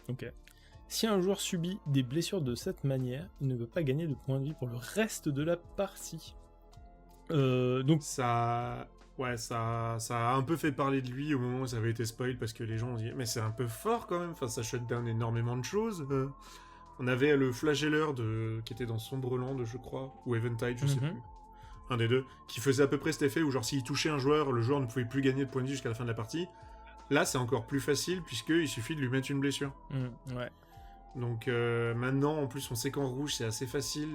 Ok. Si un joueur subit des blessures de cette manière, il ne peut pas gagner de points de vie pour le reste de la partie. Donc ça a un peu fait parler de lui au moment où ça avait été spoil parce que les gens ont dit mais c'est un peu fort quand même. Enfin, ça shut down énormément de choses. On avait le flagelleur qui était dans Sombreland, je crois, ou Eventide, je sais plus. Un des deux, qui faisait à peu près cet effet où genre s'il touchait un joueur, le joueur ne pouvait plus gagner de points de vie jusqu'à la fin de la partie. Là, c'est encore plus facile puisqu'il suffit de lui mettre une blessure. ouais. Donc maintenant, en plus, on sait qu'en rouge, c'est assez facile.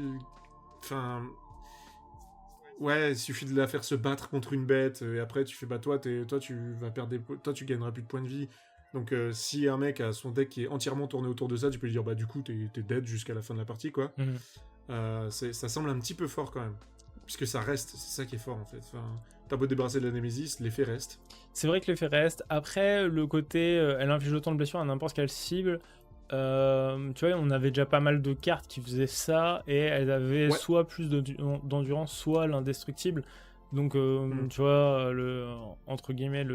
Enfin... Ouais, il suffit de la faire se battre contre une bête, et après tu fais bah toi tu vas perdre toi tu gagneras plus de points de vie. Donc si un mec a son deck qui est entièrement tourné autour de ça, tu peux lui dire bah du coup t'es dead jusqu'à la fin de la partie quoi. Ça semble un petit peu fort quand même, puisque ça reste, c'est ça qui est fort en fait. Enfin, t'as beau te débarrasser de la Némésis, l'effet reste. C'est vrai que l'effet reste. Après, le côté elle inflige autant de blessures à n'importe quelle cible. Tu vois, on avait déjà pas mal de cartes qui faisaient ça et elles avaient soit plus d'endurance, soit l'indestructible. Donc, tu vois, entre guillemets,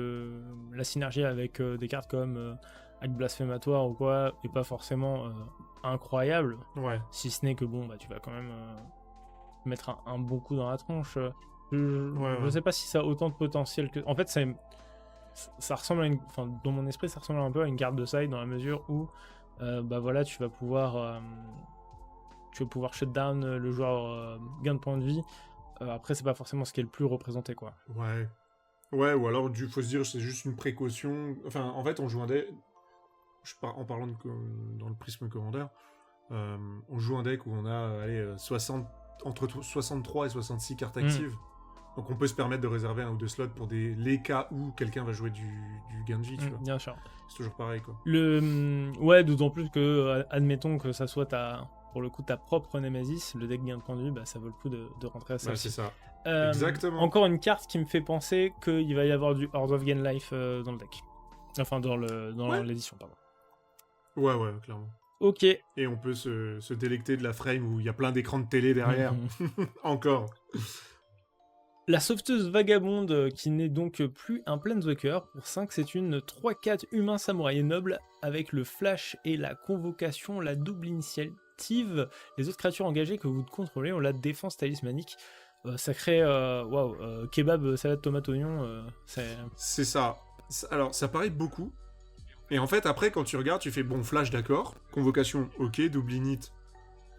la synergie avec des cartes comme Acte Blasphématoire ou quoi est pas forcément incroyable. Ouais. Si ce n'est que bon, bah, tu vas quand même mettre un bon coup dans la tronche. Je sais pas si ça a autant de potentiel que. En fait, ça ressemble à une. Enfin, dans mon esprit, ça ressemble un peu à une carte de side dans la mesure où. Bah voilà, tu vas pouvoir shut down le joueur gain de points de vie. Après, c'est pas forcément ce qui est le plus représenté, quoi. Ouais, ou alors faut se dire c'est juste une précaution. Enfin, en fait, on joue un deck. En parlant dans le prisme commander, on joue un deck où on a entre 63 et 66 cartes actives. Donc on peut se permettre de réserver un ou deux slots pour les cas où quelqu'un va jouer du gain de vie, tu vois. Bien sûr. C'est toujours pareil, quoi. Ouais, d'autant plus que, admettons que ça soit pour le coup ta propre Nemesis, le deck gain de points de vie, bah, ça vaut le coup de rentrer à ça. Bah, c'est ça. Exactement. Encore une carte qui me fait penser qu'il va y avoir du Horde of Gain Life dans le deck. Enfin, dans l'édition, pardon. Ouais, clairement. Ok. Et on peut se délecter de la frame où il y a plein d'écrans de télé derrière. Encore. La sauveteuse vagabonde, qui n'est donc plus un Planeswalker. Pour 5, c'est une 3-4 humain samouraï noble avec le flash et la convocation, la double initiative. Les autres créatures engagées que vous contrôlez ont la défense talismanique. Ça crée kebab, salade, tomate, oignon. C'est ça. Alors, ça paraît beaucoup. Et en fait, après, quand tu regardes, tu fais bon, flash, d'accord. Convocation, ok. Double init,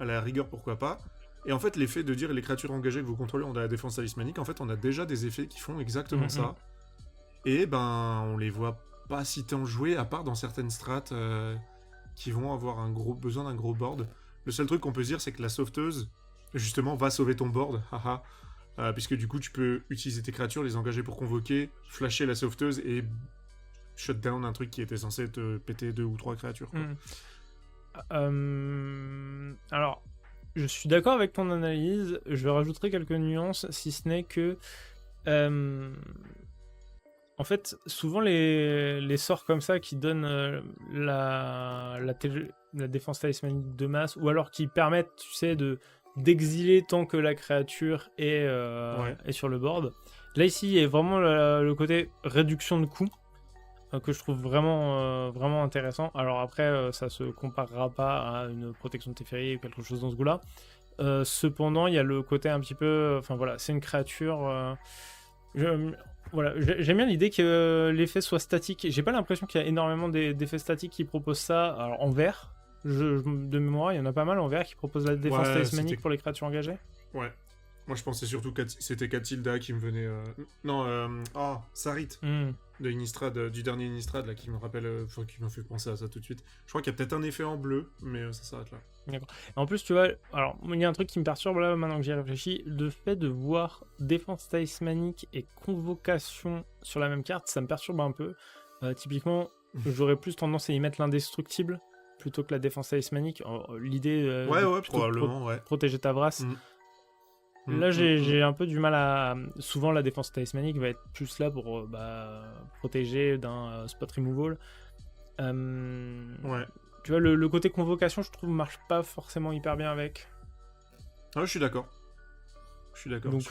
à la rigueur, pourquoi pas. Et en fait, l'effet de dire les créatures engagées que vous contrôlez ont de la défense talismanique, en fait, on a déjà des effets qui font exactement ça. Et ben, on les voit pas si tant jouer, à part dans certaines strats qui vont avoir besoin d'un gros board. Le seul truc qu'on peut se dire, c'est que la sauveteuse, justement, va sauver ton board, puisque du coup, tu peux utiliser tes créatures, les engager pour convoquer, flasher la sauveteuse et shut down un truc qui était censé te péter 2 ou 3 créatures. Alors... Je suis d'accord avec ton analyse, je rajouterai quelques nuances, si ce n'est que... en fait, souvent les sorts comme ça qui donnent la défense talismanique de masse, ou alors qui permettent, tu sais, d'exiler tant que la créature est sur le board. Là, ici, il y a vraiment le côté réduction de coûts, que je trouve vraiment intéressant. Alors après, ça se comparera pas à une protection de Teferi ou quelque chose dans ce goût-là. Cependant, il y a le côté un petit peu... Enfin voilà, c'est une créature... j'aime bien l'idée que l'effet soit statique. J'ai pas l'impression qu'il y a énormément d'effets statiques qui proposent ça. Alors en vert, de mémoire, il y en a pas mal en vert qui proposent la défense talismanique pour les créatures engagées. Ouais. Moi, je pensais surtout que c'était Catilda qui me venait... Non, Sarit, Hmm. de Innistrad, du dernier Innistrad, là, qui me rappelle... Enfin, qui m'a fait penser à ça tout de suite. Je crois qu'il y a peut-être un effet en bleu, mais ça s'arrête là. D'accord. En plus, tu vois, alors, il y a un truc qui me perturbe là, maintenant que j'y réfléchis, le fait de voir défense talismanique et convocation sur la même carte, ça me perturbe un peu. Typiquement, j'aurais plus tendance à y mettre l'indestructible plutôt que la défense talismanique. L'idée Ouais, de ouais, plutôt probablement, ouais. protéger ta brasse. Là, Mm, j'ai un peu du mal à... Souvent, la défense talismanique va être plus là pour protéger d'un spot removal. Ouais. Tu vois, le côté convocation, je trouve, marche pas forcément hyper bien avec. Ah, je suis d'accord. Je suis d'accord. Donc,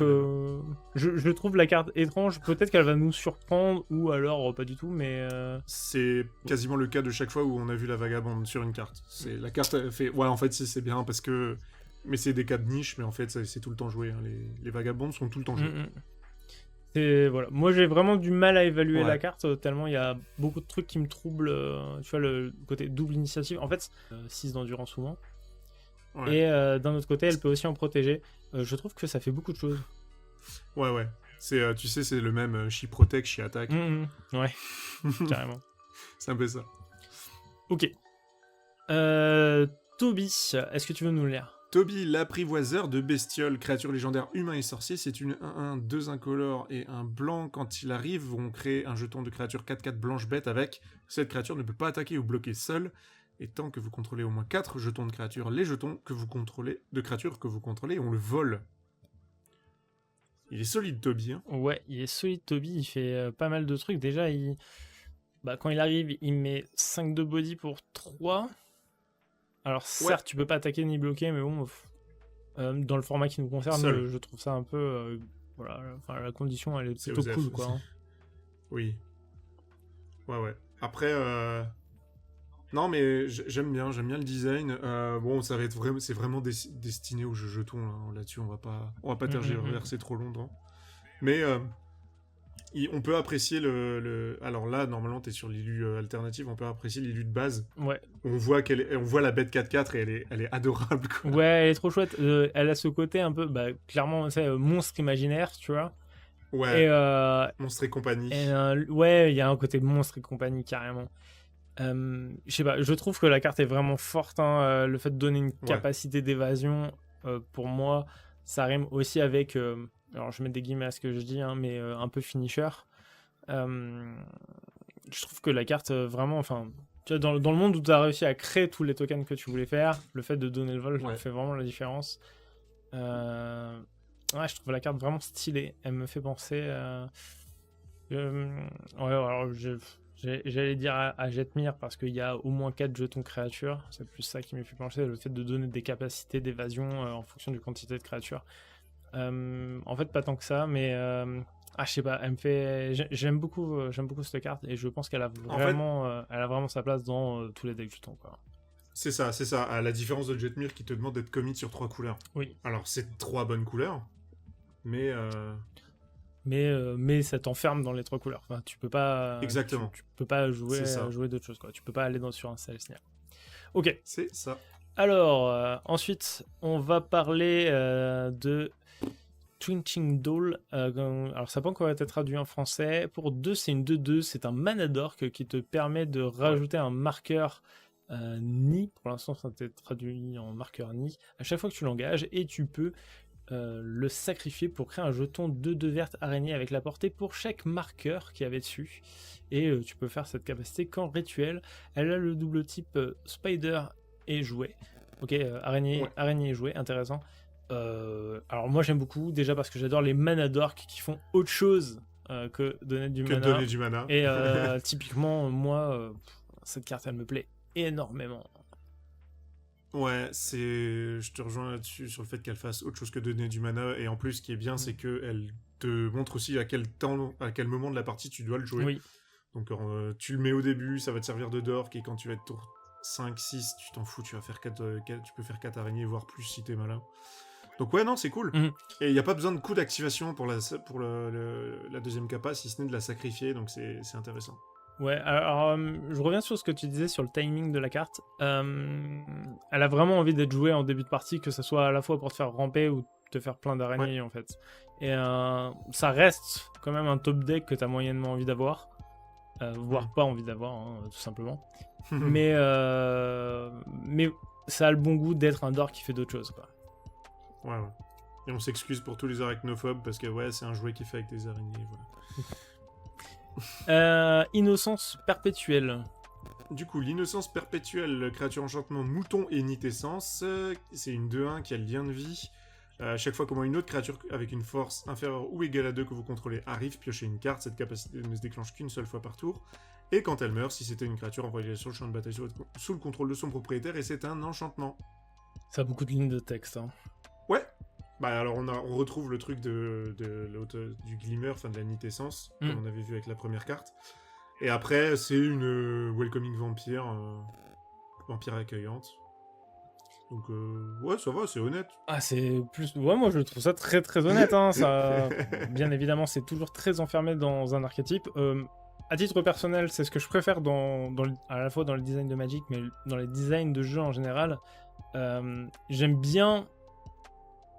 je trouve la carte étrange. Peut-être qu'elle va nous surprendre, ou alors pas du tout, mais... C'est quasiment le cas de chaque fois où on a vu la vagabonde sur une carte. C'est la carte elle fait... Ouais, en fait, c'est bien parce que... Mais c'est des cas de niche, mais en fait, c'est tout le temps joué. Hein. Les vagabondes sont tout le temps joués. Et voilà. Moi, j'ai vraiment du mal à évaluer Ouais. la carte, tellement il y a beaucoup de trucs qui me troublent. Tu vois, le côté double initiative. En fait, 6 d'endurance souvent. Ouais. Et d'un autre côté, elle peut aussi en protéger. Je trouve que ça fait beaucoup de choses. Ouais, ouais. C'est, tu sais, c'est le même She Protect, She Attack. Ouais, carrément. C'est un peu ça. Ok. Toby, est-ce que tu veux nous le lire? Toby, l'apprivoiseur de bestioles, créature légendaire humain et sorcier, c'est une 1-1, 2 incolores et un blanc. Quand il arrive, on crée un jeton de créature 4-4 blanche bête avec. Cette créature ne peut pas attaquer ou bloquer seule. Et tant que vous contrôlez au moins 4 jetons de créatures, les jetons que vous contrôlez, de créatures que vous contrôlez, on le vole. Il est solide, Toby. Hein. Ouais, il est solide, Toby. Il fait pas mal de trucs. Déjà, quand il arrive, il met 5 de body pour 3. Alors certes, tu peux pas attaquer ni bloquer, mais bon, dans le format qui nous concerne, je trouve ça un peu... voilà, enfin, la condition, elle est plutôt cool, quoi. Hein. Oui. Ouais. Après, non, mais j'aime bien le design. Bon, ça va être vraiment, c'est vraiment destiné aux jeux jetons, là-dessus, on va pas tergiverser trop longtemps. Mais... on peut apprécier Alors là, normalement, t'es sur l'illu alternative, on peut apprécier l'illu de base. Ouais. On voit la bête 4-4 et elle est adorable, quoi. Ouais, elle est trop chouette. Elle a ce côté un peu, clairement, c'est monstre imaginaire, tu vois. Ouais, et, Monstre et compagnie. Ouais, il y a un côté monstre et compagnie, carrément. Je sais pas, je trouve que la carte est vraiment forte. Hein, le fait de donner une capacité d'évasion, pour moi, ça rime aussi avec... alors je mets des guillemets à ce que je dis, hein, mais un peu finisher. Je trouve que la carte vraiment, enfin, tu vois, dans le monde où tu as réussi à créer tous les tokens que tu voulais faire, le fait de donner le vol fait vraiment la différence. Ouais, je trouve la carte vraiment stylée. Elle me fait penser alors j'allais dire à Jetmir parce qu'il y a au moins 4 jetons créatures. C'est plus ça qui me fait penser, le fait de donner des capacités d'évasion en fonction du quantité de créatures. En fait, pas tant que ça, mais je sais pas, elle me fait... J'aime beaucoup cette carte et je pense qu'elle a vraiment sa place dans tous les decks jetons, quoi. C'est ça, à la différence de Jetmir qui te demande d'être commit sur 3 couleurs. Oui. Alors, c'est 3 bonnes couleurs, mais... Mais ça t'enferme dans les 3 couleurs. Enfin, tu peux pas... Exactement. Tu peux pas jouer d'autres choses, quoi. Tu peux pas aller sur un Celestia. Ok. C'est ça. Alors, ensuite, on va parler de Twinching Doll. Alors, ça n'a pas encore été traduit en français. Pour 2, c'est une 2-2. C'est un mana d'orque qui te permet de rajouter un marqueur Ni. Pour l'instant, ça a été traduit en marqueur Ni. À chaque fois que tu l'engages, et tu peux le sacrifier pour créer un jeton 2-2 verte araignée avec la portée pour chaque marqueur qu'il y avait dessus. Et tu peux faire cette capacité qu'en rituel. Elle a le double type Spider et jouet. Ok, araignée et jouet, intéressant. Alors moi j'aime beaucoup, déjà parce que j'adore les mana d'orques qui font autre chose que donner du mana. Et typiquement, moi, cette carte elle me plaît énormément. Ouais, je te rejoins là-dessus sur le fait qu'elle fasse autre chose que donner du mana. Et en plus, ce qui est bien, c'est qu'elle te montre aussi à quel moment de la partie tu dois le jouer. Oui. Donc tu le mets au début, ça va te servir de dork, et quand tu vas être tour 5, 6, tu t'en fous, tu vas faire 4, tu peux faire 4 araignées, voire plus si t'es malin. Donc ouais, non, c'est cool. Et il n'y a pas besoin de coup d'activation pour la deuxième capa, si ce n'est de la sacrifier, donc c'est intéressant. Ouais, alors je reviens sur ce que tu disais sur le timing de la carte. Elle a vraiment envie d'être jouée en début de partie, que ce soit à la fois pour te faire ramper ou te faire plein d'araignées en fait. Et ça reste quand même un top deck que tu as moyennement envie d'avoir, voire pas envie d'avoir, hein, tout simplement. mais ça a le bon goût d'être un dork qui fait d'autres choses, quoi. Ouais. Et on s'excuse pour tous les arachnophobes parce que c'est un jouet qui fait avec des araignées. Voilà. Innocence perpétuelle. Du coup, l'innocence perpétuelle, créature enchantement, mouton et nitessence, c'est une 2-1 qui a le lien de vie. À chaque fois comment une autre créature avec une force inférieure ou égale à 2 que vous contrôlez arrive, piochez une carte, cette capacité ne se déclenche qu'une seule fois par tour. Et quand elle meurt, si c'était une créature envoyée sur le champ de bataille sous le contrôle de son propriétaire, et c'est un enchantement. Ça a beaucoup de lignes de texte. Hein. Ouais. Bah alors on retrouve le truc du glimmer, enfin de la nitessence, comme on avait vu avec la première carte. Et après, c'est une welcoming vampire, vampire accueillante. Donc ouais, ça va, c'est honnête. Ah, c'est plus... Ouais, moi je trouve ça très très honnête. Hein. Ça... Bien évidemment, c'est toujours très enfermé dans un archétype. À titre personnel, c'est ce que je préfère à la fois dans le design de Magic, mais dans les designs de jeux en général. J'aime bien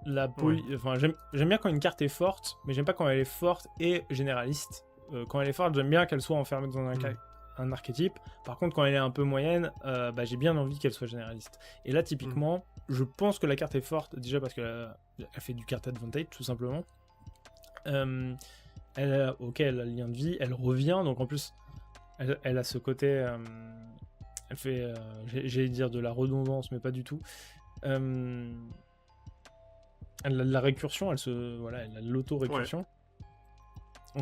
enfin, j'aime bien quand une carte est forte, mais j'aime pas quand elle est forte et généraliste. Quand elle est forte, j'aime bien qu'elle soit enfermée dans un archétype. Par contre, quand elle est un peu moyenne, j'ai bien envie qu'elle soit généraliste. Et là, typiquement, je pense que la carte est forte, déjà parce qu'elle fait du card advantage, tout simplement. Elle a le lien de vie, elle revient, donc en plus, elle a ce côté... elle fait, j'allais dire de la redondance, mais pas du tout. Elle a de la récursion, elle a de l'auto-récursion.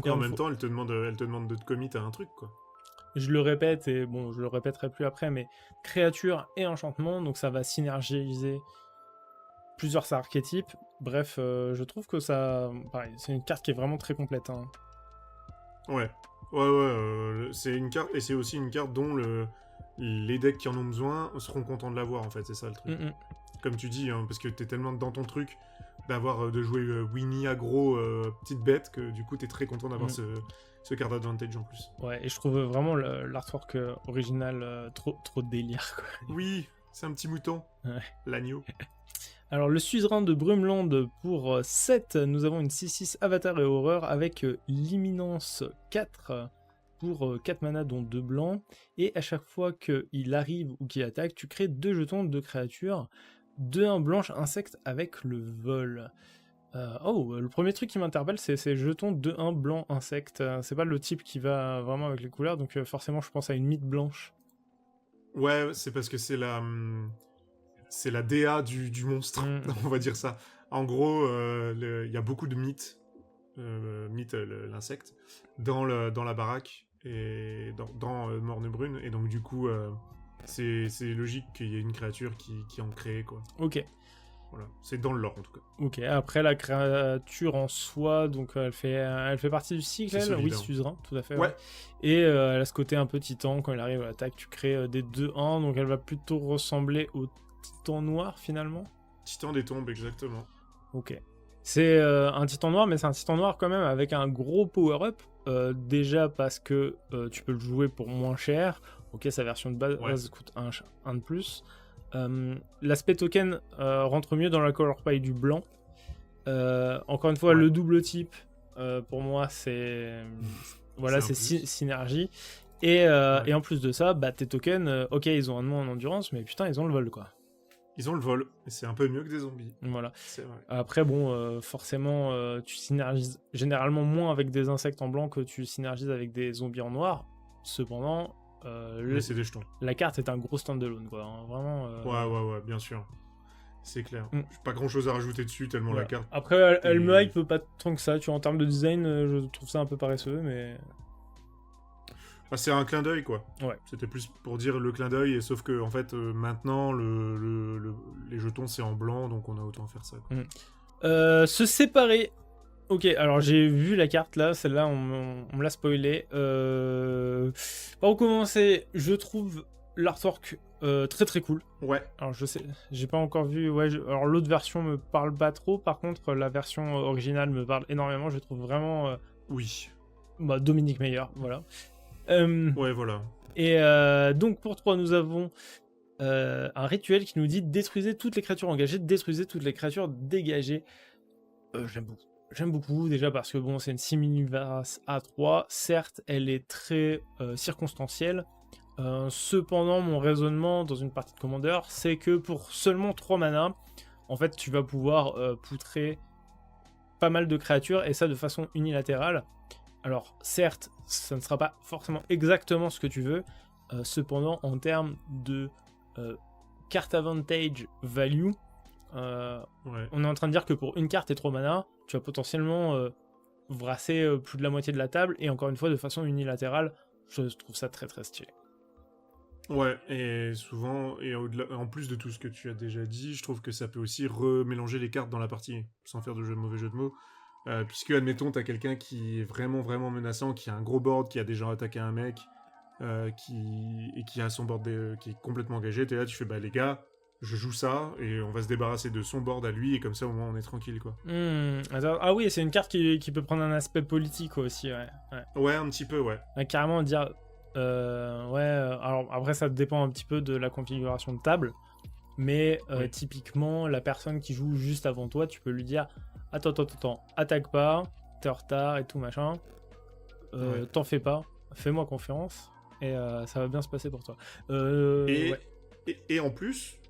Et en même temps, elle te demande de te commit à un truc, quoi. Je le répète, et bon, je le répéterai plus après, mais créature et enchantement, donc ça va synergiser plusieurs archétypes. Bref, je trouve que ça... Pareil, c'est une carte qui est vraiment très complète. Hein. Ouais, c'est une carte, et c'est aussi une carte dont les decks qui en ont besoin seront contents de l'avoir, en fait, c'est ça le truc. Comme tu dis, hein, parce que t'es tellement dans ton truc de jouer Winnie aggro petite bête que du coup t'es très content d'avoir ce card advantage en plus. Ouais, et je trouve vraiment l'artwork original trop délire, quoi. Oui, c'est un petit mouton, l'agneau. Alors le suzerain de Brumeland pour 7, nous avons une 6-6 avatar et horreur avec l'imminence 4 pour 4 mana dont 2 blancs, et à chaque fois qu'il arrive ou qu'il attaque, tu crées 2 jetons de créatures, 2-1 blanche insecte avec le vol. Le premier truc qui m'interpelle, c'est ces jetons 2-1 blanc insecte. C'est pas le type qui va vraiment avec les couleurs, donc forcément je pense à une mythe blanche. Ouais, c'est parce que c'est la DA du monstre, on va dire ça. En gros, il y a beaucoup de mythes, l'insecte, dans la baraque et dans Mornebrune, et donc du coup... c'est logique qu'il y ait une créature qui en crée, quoi. Ok. Voilà, c'est dans le lore en tout cas. Ok, après la créature en soi, donc elle fait partie du cycle, elle ? Oui, suzerain, tout à fait. Ouais. Et elle a ce côté un peu titan, quand elle arrive à l'attaque, tu crées des 2-1, donc elle va plutôt ressembler au titan noir finalement. Titan des tombes, exactement. Ok. C'est un titan noir, mais c'est un titan noir quand même avec un gros power-up. Déjà parce que tu peux le jouer pour moins cher. Ok, sa version de base coûte un de plus. L'aspect token rentre mieux dans la color pie du blanc. Encore une fois, le double type, pour moi, c'est synergie. Et en plus de ça, tes tokens, ok, ils ont un nom en endurance, mais putain, ils ont le vol, quoi. Ils ont le vol, et c'est un peu mieux que des zombies. Voilà. C'est vrai. Après, forcément, tu synergises généralement moins avec des insectes en blanc que tu synergises avec des zombies en noir. Cependant, mais c'est des jetons. La carte est un gros standalone, quoi. Hein, vraiment. Ouais, bien sûr. C'est clair. J'ai pas grand chose à rajouter dessus, tellement la carte. Après, elle me hype pas tant que ça. Tu vois, en termes de design, je trouve ça un peu paresseux, mais. C'est un clin d'œil, quoi. Ouais. C'était plus pour dire le clin d'œil, et sauf que en fait, maintenant, les jetons c'est en blanc, donc on a autant faire ça. Quoi. Se séparer. Ok, alors j'ai vu la carte là, celle-là on me l'a spoilé. Pour commencer, je trouve l'artwork très très cool. Ouais. Alors je sais, j'ai pas encore vu. Alors l'autre version me parle pas trop. Par contre, la version originale me parle énormément. Je trouve vraiment. Oui. Dominique Meyer, voilà. Ouais, voilà. Et donc pour 3, nous avons un rituel qui nous dit détruisez toutes les créatures engagées, détruisez toutes les créatures dégagées. J'aime beaucoup. J'aime beaucoup, déjà parce que bon, c'est une simili-Varas A3. Certes, elle est très circonstancielle. Cependant, mon raisonnement dans une partie de Commander, c'est que pour seulement 3 mana, en fait, tu vas pouvoir poutrer pas mal de créatures, et ça de façon unilatérale. Alors, certes, ça ne sera pas forcément exactement ce que tu veux. Cependant, en termes de carte advantage value, on est en train de dire que pour une carte et 3 mana, tu vas potentiellement brasser plus de la moitié de la table, et encore une fois de façon unilatérale. Je trouve ça très très stylé. Ouais, et souvent, et en plus de tout ce que tu as déjà dit, je trouve que ça peut aussi remélanger les cartes dans la partie, sans faire de mauvais jeu de mots. Puisque, admettons, t'as quelqu'un qui est vraiment, vraiment menaçant, qui a un gros board, qui a déjà attaqué un mec, qui a son board qui est complètement engagé, t'es là, tu fais, bah les gars, je joue ça, et on va se débarrasser de son board à lui, et comme ça, au moins, on est tranquille, quoi. Ah oui, c'est une carte qui peut prendre un aspect politique aussi, ouais. Ouais, un petit peu, ouais. Carrément dire... alors après ça dépend un petit peu de la configuration de table, mais Oui. typiquement la personne qui joue juste avant toi, tu peux lui dire attends, attaque pas, t'es en retard et tout machin, Ouais. t'en fais pas, fais-moi confiance et ça va bien se passer pour toi. Et, Ouais. et en plus,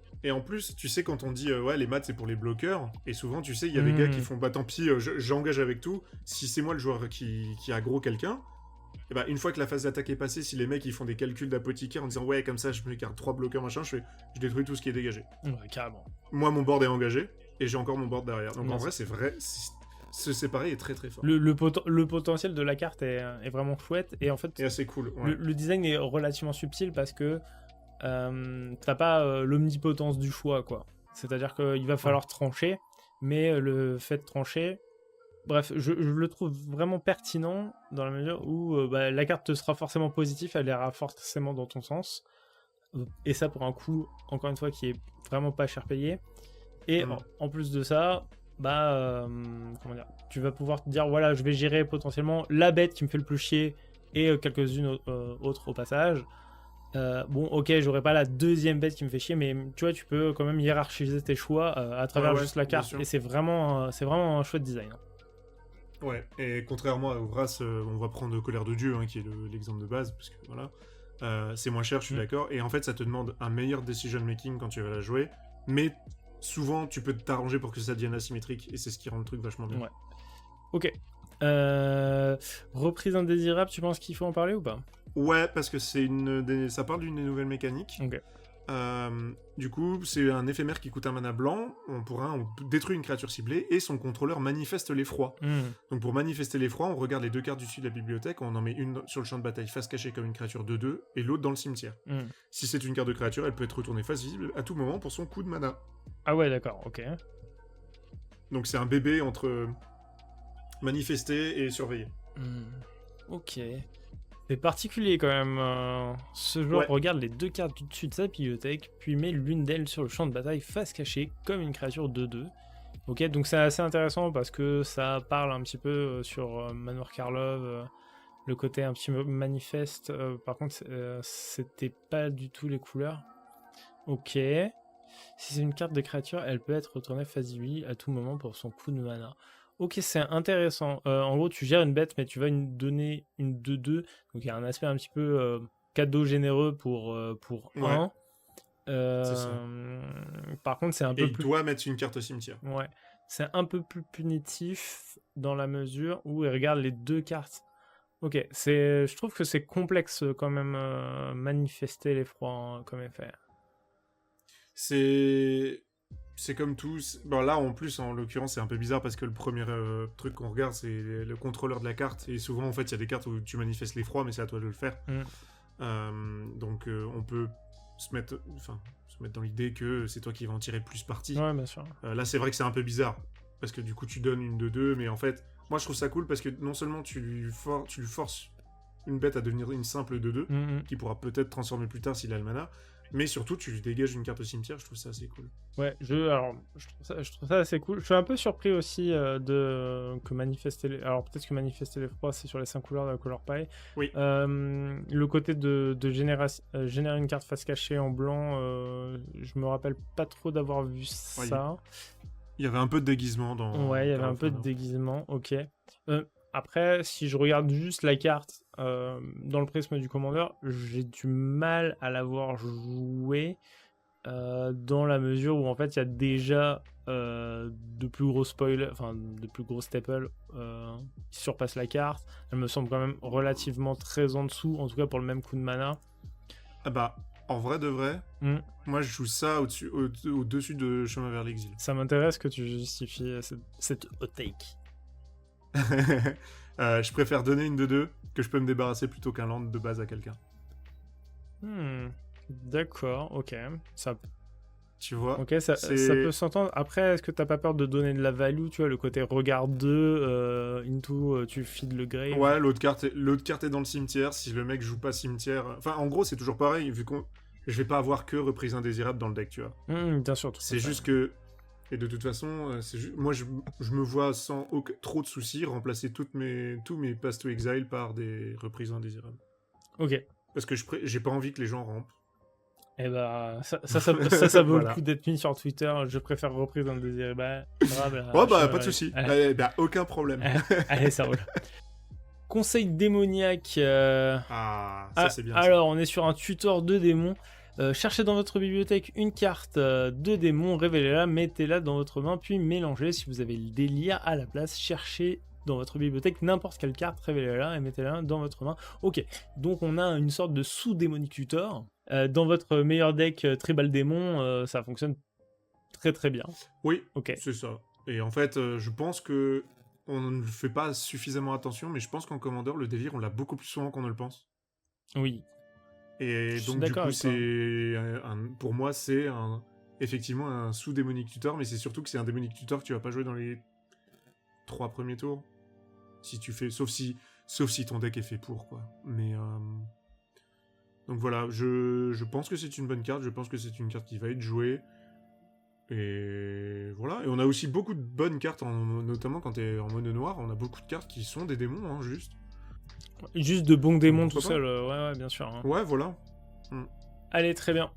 tu sais, quand on dit ouais, les maths c'est pour les bloqueurs, et souvent, tu sais, il y a des gars qui font bah tant pis, j'engage avec tout. Si c'est moi le joueur qui aggro quelqu'un, et bah une fois que la phase d'attaque est passée, si les mecs ils font des calculs d'apothicaire en disant ouais, comme ça je me garde 3 bloqueurs machin, je détruis tout ce qui est dégagé. Ouais, carrément. Moi, mon board est engagé, et j'ai encore mon board derrière. Donc Bien en vrai, c'est vrai, se séparer est très très fort. Le potentiel de la carte est vraiment chouette, et en fait Et assez cool. Ouais. le design est relativement subtil parce que t'as pas l'omnipotence du choix, quoi. C'est-à-dire qu'il va falloir trancher, mais le fait de trancher, bref, je le trouve vraiment pertinent dans la mesure où la carte te sera forcément positive, elle ira forcément dans ton sens, et ça pour un coût, encore une fois, qui est vraiment pas cher payé. Et en plus de ça, comment dire, tu vas pouvoir te dire voilà, je vais gérer potentiellement la bête qui me fait le plus chier et quelques-unes autres au passage. Bon, ok, j'aurais pas la deuxième bête qui me fait chier, mais tu vois, tu peux quand même hiérarchiser tes choix à travers juste la carte, et c'est vraiment un chouette design. Ouais, et contrairement à Vras, on va prendre Colère de Dieu, hein, qui est l'exemple de base, parce que voilà, c'est moins cher, je suis d'accord, et en fait, ça te demande un meilleur decision making quand tu vas la jouer, mais souvent, tu peux t'arranger pour que ça devienne asymétrique, et c'est ce qui rend le truc vachement bien. Ouais. Ok. Reprise indésirable, tu penses qu'il faut en parler ou pas? Ouais, parce que ça parle d'une des nouvelles mécaniques. Ok. Du coup, c'est un éphémère qui coûte un mana blanc. On détruit une créature ciblée et son contrôleur manifeste l'effroi. Donc pour manifester l'effroi, on regarde les 2 cartes du dessus de la bibliothèque, on en met une sur le champ de bataille face cachée comme une créature 2/2 et l'autre dans le cimetière. Si c'est une carte de créature, elle peut être retournée face visible à tout moment pour son coût de mana. Ah ouais, d'accord, ok. Donc c'est un bébé entre manifester et surveiller. Ok. C'est particulier quand même. Ce joueur regarde les 2 cartes du dessus de sa bibliothèque, puis met l'une d'elles sur le champ de bataille face cachée, comme une créature 2/2. Ok, donc c'est assez intéressant parce que ça parle un petit peu sur Manoir Karlov, le côté un petit peu manifeste. Par contre, c'était pas du tout les couleurs. Ok. Si c'est une carte de créature, elle peut être retournée face lui à tout moment pour son coût de mana. Ok, c'est intéressant. En gros, tu gères une bête, mais tu vas donner une 2/2. Donc il y a un aspect un petit peu cadeau généreux pour 1. C'est ça. Par contre, c'est un peu plus... il doit mettre une carte au cimetière. Ouais. C'est un peu plus punitif dans la mesure où il regarde les 2 cartes. Ok, je trouve que c'est complexe quand même manifester l'effroi comme effet. C'est comme tout. Bon, là, en plus, en l'occurrence, c'est un peu bizarre parce que le premier truc qu'on regarde, c'est le contrôleur de la carte. Et souvent, en fait, il y a des cartes où tu manifestes l'effroi, mais c'est à toi de le faire. Donc, on peut se mettre dans l'idée que c'est toi qui vas en tirer plus parti. Ouais, bien sûr. Là, c'est vrai que c'est un peu bizarre. Parce que du coup, tu donnes une 2/2, mais en fait, moi, je trouve ça cool parce que non seulement tu lui forces une bête à devenir une simple 2/2, qui pourra peut-être transformer plus tard s'il a le mana, mais surtout, tu lui dégages une carte au cimetière, je trouve ça assez cool. Ouais, je trouve ça assez cool. Je suis un peu surpris aussi que manifester alors peut-être que manifester l'effroi, c'est sur les 5 couleurs de la couleur paille. Oui. Le côté de générer une carte face cachée en blanc, je me rappelle pas trop d'avoir vu ça. Il y avait un peu de déguisement dans. Ouais, il y avait un peu de Terraformer. déguisement, ok. Après, si je regarde juste la carte dans le prisme du commandeur, j'ai du mal à l'avoir joué dans la mesure où en fait il y a déjà de plus gros spoilers, enfin de plus gros staples qui surpassent la carte. Elle me semble quand même relativement très en dessous, en tout cas pour le même coup de mana. Ah bah, en vrai de vrai, Hmm. moi je joue ça au-dessus de Chemin vers l'exil. Ça m'intéresse que tu justifies cette hot take. Je préfère donner une de 2 que je peux me débarrasser plutôt qu'un land de base à quelqu'un. D'accord, ok. Ça, Tu vois ok, ça peut s'entendre. Après, est-ce que t'as pas peur de donner de la value, tu vois, le côté regard 2, into, tu feed le grave. Ouais, l'autre carte est dans le cimetière. Si le mec joue pas cimetière. Enfin, en gros, c'est toujours pareil, vu qu'on. Je vais pas avoir que reprise indésirable dans le deck, tu vois. Bien sûr, tout à C'est fait. juste que. Et de toute façon, moi je me vois sans trop de soucis remplacer tous mes Pass to Exile par des reprises indésirables. Ok. Parce que j'ai pas envie que les gens rampent. Et bah, ça vaut le Voilà. coup d'être mis sur Twitter. Je préfère reprise indésirable. Ouais, bah, pas de soucis. Bah, aucun problème. Allez, ça roule. Conseil démoniaque. Ah, ça c'est bien. Alors, on est sur un tutor de démons. Cherchez dans votre bibliothèque une carte de démon, révélez-la, mettez-la dans votre main, puis mélangez. Si vous avez le délire à la place, cherchez dans votre bibliothèque n'importe quelle carte, révélez-la et mettez-la dans votre main. Ok, donc on a une sorte de sous-démonique tutor. Dans votre meilleur deck Tribal Démon, ça fonctionne très très bien. Oui, Ok. c'est ça. Et en fait, je pense que on ne fait pas suffisamment attention, mais je pense qu'en commandeur, le délire, on l'a beaucoup plus souvent qu'on ne le pense. Oui. Et Je suis donc, du d'accord coup, avec toi. pour moi, c'est effectivement un sous-démonique tutor, mais c'est surtout que c'est un démonique tutor que tu vas pas jouer dans les 3 premiers tours. Si tu fais, sauf si ton deck est fait pour, quoi. Mais donc voilà, je pense que c'est une bonne carte. Je pense que c'est une carte qui va être jouée. Et voilà. Et on a aussi beaucoup de bonnes cartes, notamment quand t'es en mono noir. On a beaucoup de cartes qui sont des démons, hein, juste. Juste de bons démons tout Pourquoi pas seul, ouais, bien sûr. Hein. Ouais, voilà. Allez, très bien.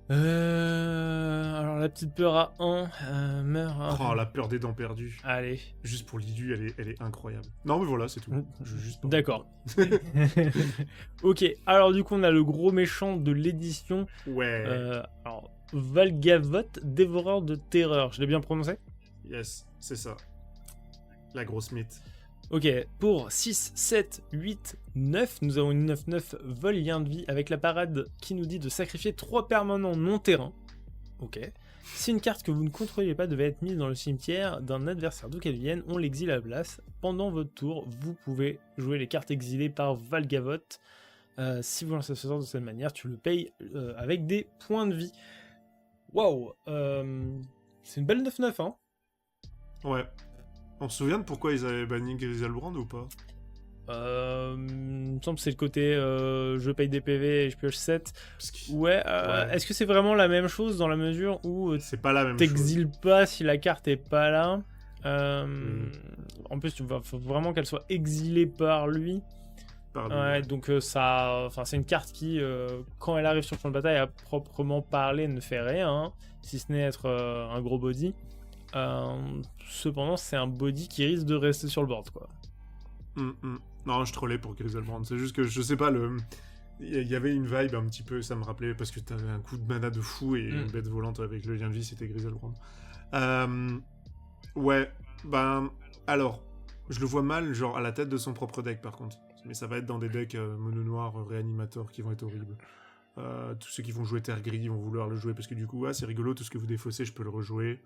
Alors la petite peur à 1 meurt. Oh, la peur des dents perdues. Allez. Juste pour l'IDU, elle est incroyable. Non, mais voilà, c'est tout. Je veux juste pas. D'accord. Ok, alors du coup on a le gros méchant de l'édition. Ouais. Alors Valgavoth, dévoreur de terreur. Je l'ai bien prononcé? Yes, c'est ça. La grosse mythe. Ok, pour 6, 7, 8, 9, nous avons une 9-9 vol lien de vie avec la parade qui nous dit de sacrifier 3 permanents non-terrain. Ok. Si une carte que vous ne contrôlez pas devait être mise dans le cimetière d'un adversaire d'où qu'elle vienne, on l'exile à la place. Pendant votre tour, vous pouvez jouer les cartes exilées par Valgavoth. Si vous lancez ce sort de cette manière, tu le payes avec des points de vie. Waouh, c'est une belle 9-9, hein. Ouais. On se souvient de pourquoi ils avaient banni Griselbrand ou pas? Il me semble que c'est le côté je paye des PV et je pioche 7. Ouais, est-ce que c'est vraiment la même chose dans la mesure où c'est pas la même chose. t'exiles pas si la carte est pas là? En plus, faut vraiment qu'elle soit exilée par lui. Ouais, donc c'est une carte qui, quand elle arrive sur le champ de bataille, à proprement parler, ne fait rien, hein, si ce n'est être un gros body. Cependant, c'est un body qui risque de rester sur le board, quoi. Non, je trollais pour Griselbrand. C'est juste que je sais pas, il y avait une vibe un petit peu, ça me rappelait, parce que t'avais un coup de mana de fou et une bête volante avec le lien de vie, c'était Griselbrand. Ouais, alors, je le vois mal, genre à la tête de son propre deck par contre. Mais ça va être dans des decks mono noir réanimateur qui vont être horribles. Tous ceux qui vont jouer Terre Gris vont vouloir le jouer parce que du coup, c'est rigolo, tout ce que vous défaussez, je peux le rejouer.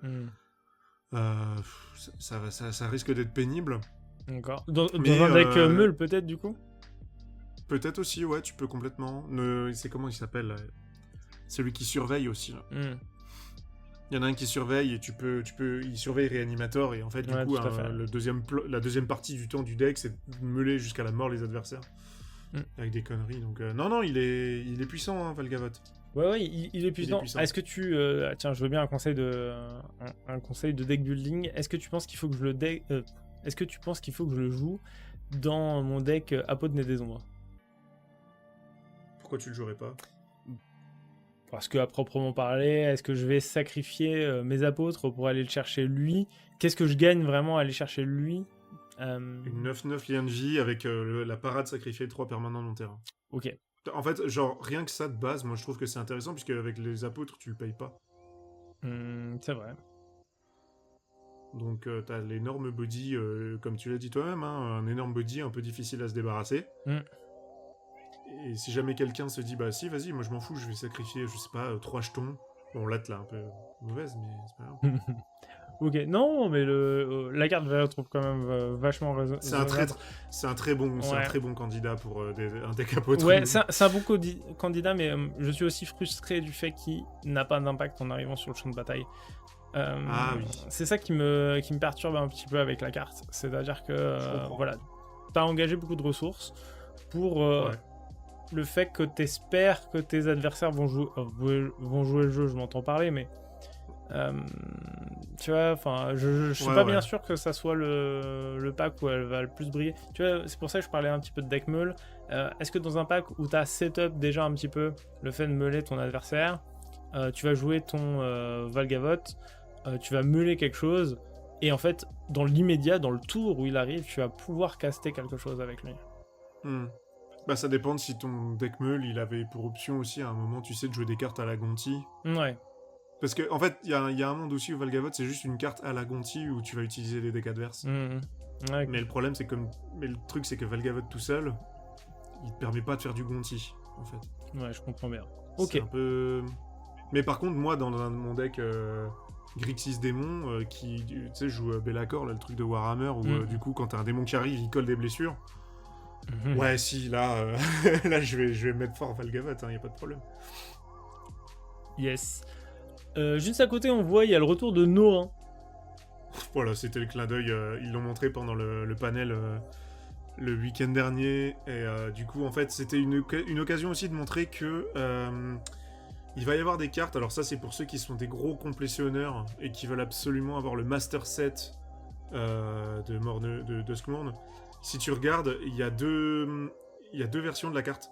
Ça risque d'être pénible. D'accord. Dans un deck meule peut-être du coup? Peut-être aussi, ouais, tu peux complètement. C'est comment il s'appelle celui qui surveille aussi. Là. Il y en a un qui surveille et il surveille Réanimator et en fait du coup la deuxième partie du temps du deck c'est de meuler jusqu'à la mort les adversaires avec des conneries. Donc non, il est puissant, hein, Valgavoth. Ouais, il est puissant. Est-ce que tu tiens, je veux bien un conseil de deck building. Est-ce que tu penses qu'il faut que je le est-ce que tu penses qu'il faut que je le joue dans mon deck Apôtre des Ombres? Pourquoi tu le jouerais pas? Parce que à proprement parler, est-ce que je vais sacrifier mes apôtres pour aller le chercher lui? Qu'est-ce que je gagne vraiment à aller chercher lui? Une 9-9 lien de vie avec la parade sacrifiée de 3 permanents long terrain. Ok. En fait, genre, rien que ça de base, moi je trouve que c'est intéressant, puisque avec les apôtres, tu le payes pas. C'est vrai. Donc t'as l'énorme body, comme tu l'as dit toi-même, hein, un énorme body un peu difficile à se débarrasser. Et si jamais quelqu'un se dit, bah si, vas-y, moi je m'en fous, je vais sacrifier, je sais pas, 3 jetons. Bon, là, t'es un peu mauvaise, mais c'est pas grave. Ok, non, mais la carte, je la trouve quand même vachement raisonnable. C'est un très bon candidat pour un deck apôtre. Ouais, c'est un bon candidat, mais je suis aussi frustré du fait qu'il n'a pas d'impact en arrivant sur le champ de bataille. Oui. C'est ça qui me perturbe un petit peu avec la carte. C'est-à-dire que voilà, t'as engagé beaucoup de ressources pour le fait que t'espères que tes adversaires vont jouer le jeu, je m'entends parler, mais tu vois, enfin, je suis pas bien sûr que ça soit le pack où elle va le plus briller. Tu vois, c'est pour ça que je parlais un petit peu de deck meule. Est-ce que dans un pack où t'as setup déjà un petit peu le fait de meuler ton adversaire, tu vas jouer ton Valgavoth, tu vas meuler quelque chose, et en fait, dans l'immédiat, dans le tour où il arrive, tu vas pouvoir caster quelque chose avec lui. Bah ça dépend de si ton deck meule, il avait pour option aussi à un moment, tu sais, de jouer des cartes à la Gonti. Ouais. Parce que en fait, il y a un monde aussi où Valgavoth, c'est juste une carte à la Gonti où tu vas utiliser les decks adverses. Ouais. Mais le problème, mais le truc, c'est que Valgavoth tout seul, il te permet pas de faire du Gonti, en fait. Ouais, je comprends bien. C'est un peu... Mais par contre, moi, dans mon deck Grixis Démon, qui, tu sais, joue Bellacore, là, le truc de Warhammer, où du coup, quand t'as un démon qui arrive, il colle des blessures. Ouais, si, là, là je vais mettre fort Valgavoth, y a pas de problème. Yes. Juste à côté, on voit, il y a le retour de Norin. Voilà, c'était le clin d'œil. Ils l'ont montré pendant le panel le week-end dernier. Et du coup, en fait, c'était une occasion aussi de montrer que il va y avoir des cartes. Alors ça, c'est pour ceux qui sont des gros complétionneurs et qui veulent absolument avoir le master set de Duskmourn. Si tu regardes, il y a deux versions de la carte.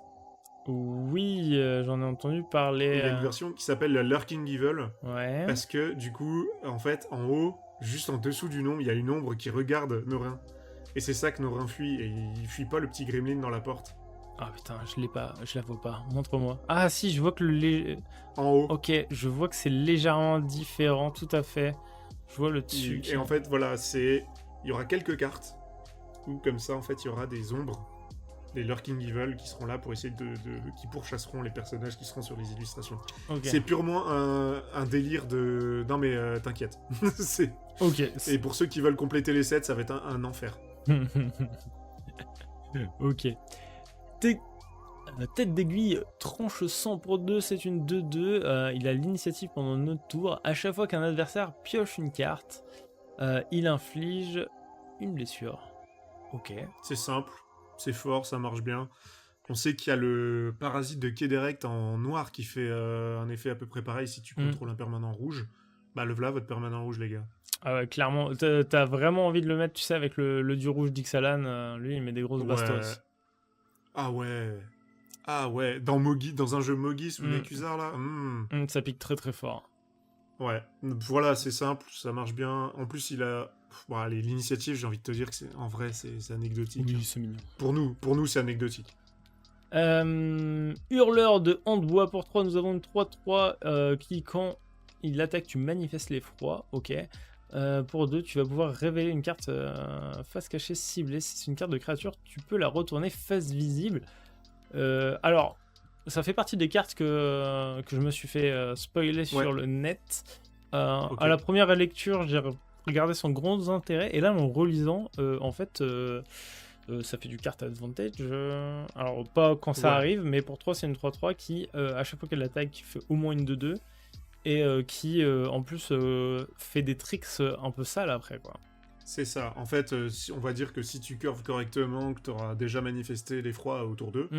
Oui, j'en ai entendu parler. Il y a une version qui s'appelle Lurking Evil. Ouais. Parce que, du coup, en fait, en haut, juste en dessous du nom, il y a une ombre qui regarde Norin. Et c'est ça que Norin fuit. Et il fuit pas le petit gremlin dans la porte. Ah putain, je la vois pas. Montre-moi. Ah si, je vois que en haut. Ok, je vois que c'est légèrement différent, tout à fait. Je vois le dessus. Et en fait, voilà, il y aura quelques cartes où, comme ça, en fait, il y aura des ombres. Des Lurking Evil qui seront là pour essayer qui pourchasseront les personnages qui seront sur les illustrations. Okay. C'est purement un délire de... Non mais t'inquiète. Ok. Et pour ceux qui veulent compléter les sets, ça va être un enfer. Ok. Tête d'aiguille, tranche 100 pour 2, c'est une 2-2. Il a l'initiative pendant notre tour. À chaque fois qu'un adversaire pioche une carte, il inflige une blessure. Ok. C'est simple. C'est fort, ça marche bien. On sait qu'il y a le parasite de Kéderect en noir qui fait un effet à peu près pareil si tu contrôles un permanent rouge. Bah le voilà, votre permanent rouge, les gars. Ah ouais, clairement. T'as vraiment envie de le mettre, tu sais, avec le dieu rouge d'Ixalan. Lui, il met des grosses bastos. Ah ouais. Dans un jeu Mogis ou Nekuzar, là. Ça pique très très fort. Ouais. Voilà, c'est simple, ça marche bien. En plus, il a... Bon, allez, l'initiative, j'ai envie de te dire que en vrai, c'est anecdotique. Oui, c'est mignon. Pour nous, c'est anecdotique. Hurleur de Handbois pour 3, nous avons une 3-3 qui, quand il attaque, tu manifestes l'effroi. Ok. Pour 2, tu vas pouvoir révéler une carte face cachée ciblée. Si c'est une carte de créature, tu peux la retourner face visible. Alors, ça fait partie des cartes que je me suis fait spoiler sur le net. À la première lecture, j'ai regardé sans gros intérêt. Et là, en relisant, en fait, ça fait du card advantage. Alors, pas quand ça arrive, mais pour 3, c'est une 3-3 qui, à chaque fois qu'elle attaque, fait au moins une 2-2. Et qui, en plus, fait des tricks un peu sales après, quoi. C'est ça. En fait, on va dire que si tu curves correctement, que tu auras déjà manifesté l'effroi autour d'eux,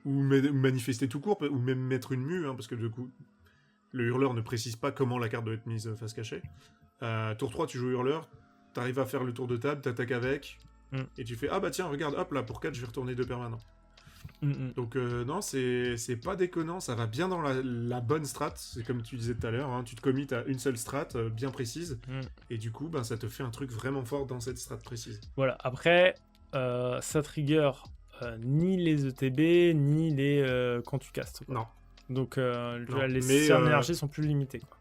ou manifester tout court, ou même mettre une mue, hein, parce que du coup, le hurleur ne précise pas comment la carte doit être mise face cachée. Tour 3, tu joues hurleur, t'arrives à faire le tour de table, t'attaques avec, et tu fais « Ah bah tiens, regarde, hop là, pour 4, je vais retourner 2 permanents. » Donc non, c'est pas déconnant, ça va bien dans la bonne strat. C'est comme tu disais tout à l'heure, hein, tu te commits à une seule strat bien précise. Et du coup, ben, ça te fait un truc vraiment fort dans cette strat précise. Voilà, après, ça trigger ni les ETB, ni les quand tu castes. Quoi. Non. Donc Non, les mais, cernes d'énergie sont plus limitées. Quoi.